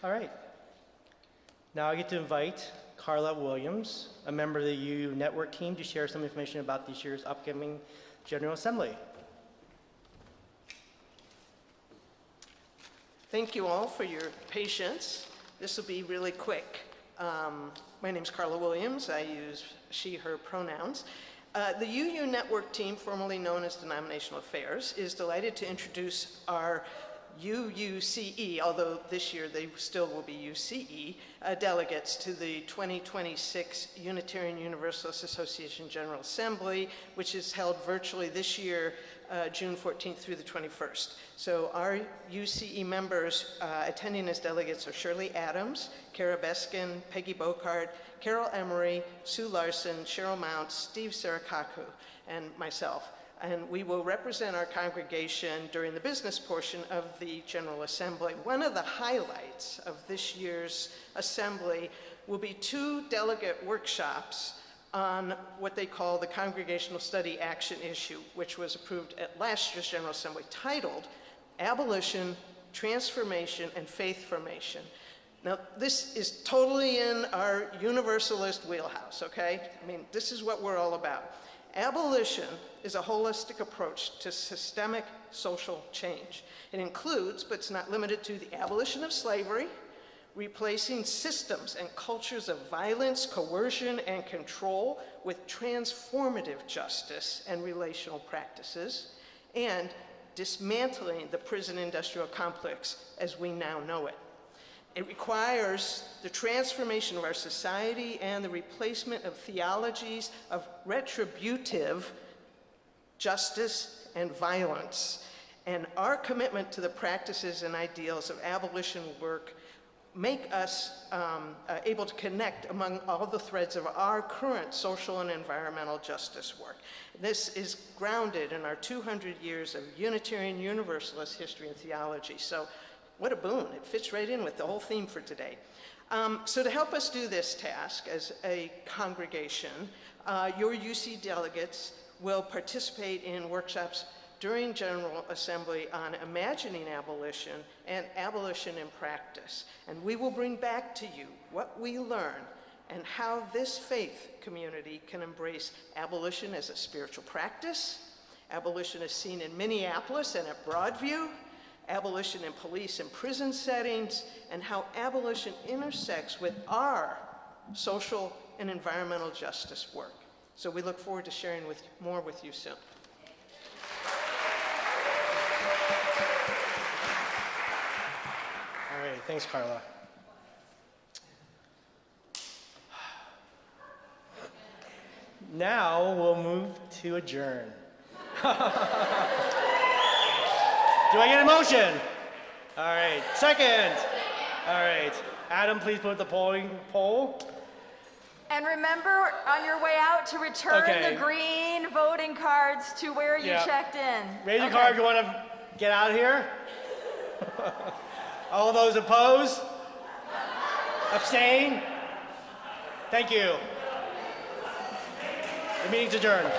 All right. Now I get to invite Carla Williams, a member of the UU Network team, to share some information about this year's upcoming General Assembly. Thank you all for your patience. This will be really quick. My name is Carla Williams. I use she, her pronouns. The UU Network team, formerly known as Denominational Affairs, is delighted to introduce our UUCE, although this year they still will be UCE, delegates to the 2026 Unitarian Universalist Association General Assembly, which is held virtually this year, June 14th through the 21st. So our UCE members attending as delegates are Shirley Adams, Kara Beskin, Peggy Bocart, Carol Emery, Sue Larson, Cheryl Mounts, Steve Sarakaku, and myself. And we will represent our congregation during the business portion of the General Assembly. One of the highlights of this year's assembly will be 2 delegate workshops on what they call the Congregational Study Action Issue, which was approved at last year's General Assembly, titled Abolition, Transformation, and Faith Formation. Now, this is totally in our Universalist wheelhouse, okay? I mean, this is what we're all about. Abolition is a holistic approach to systemic social change. It includes, but it's not limited to, the abolition of slavery, replacing systems and cultures of violence, coercion, and control with transformative justice and relational practices, and dismantling the prison industrial complex as we now know it. It requires the transformation of our society and the replacement of theologies of retributive justice and violence. And our commitment to the practices and ideals of abolition work make us able to connect among all the threads of our current social and environmental justice work. This is grounded in our 200 years of Unitarian Universalist history and theology. So what a boon. It fits right in with the whole theme for today. So to help us do this task as a congregation, your UC delegates will participate in workshops during General Assembly on imagining abolition and abolition in practice. And we will bring back to you what we learn and how this faith community can embrace abolition as a spiritual practice. Abolition is seen in Minneapolis and at Broadview, abolition in police and prison settings, and how abolition intersects with our social and environmental justice work. So we look forward to sharing more with you soon. All right, thanks, Carla. Now we'll move to adjourn. Do I get a motion? All right, second. All right, Adam, please put the poll. And remember, on your way out, to return Okay. the green voting cards to where you Yeah. checked in. Raise your card if you want to get out of here. All those opposed? Abstain? Thank you. The meeting's adjourned.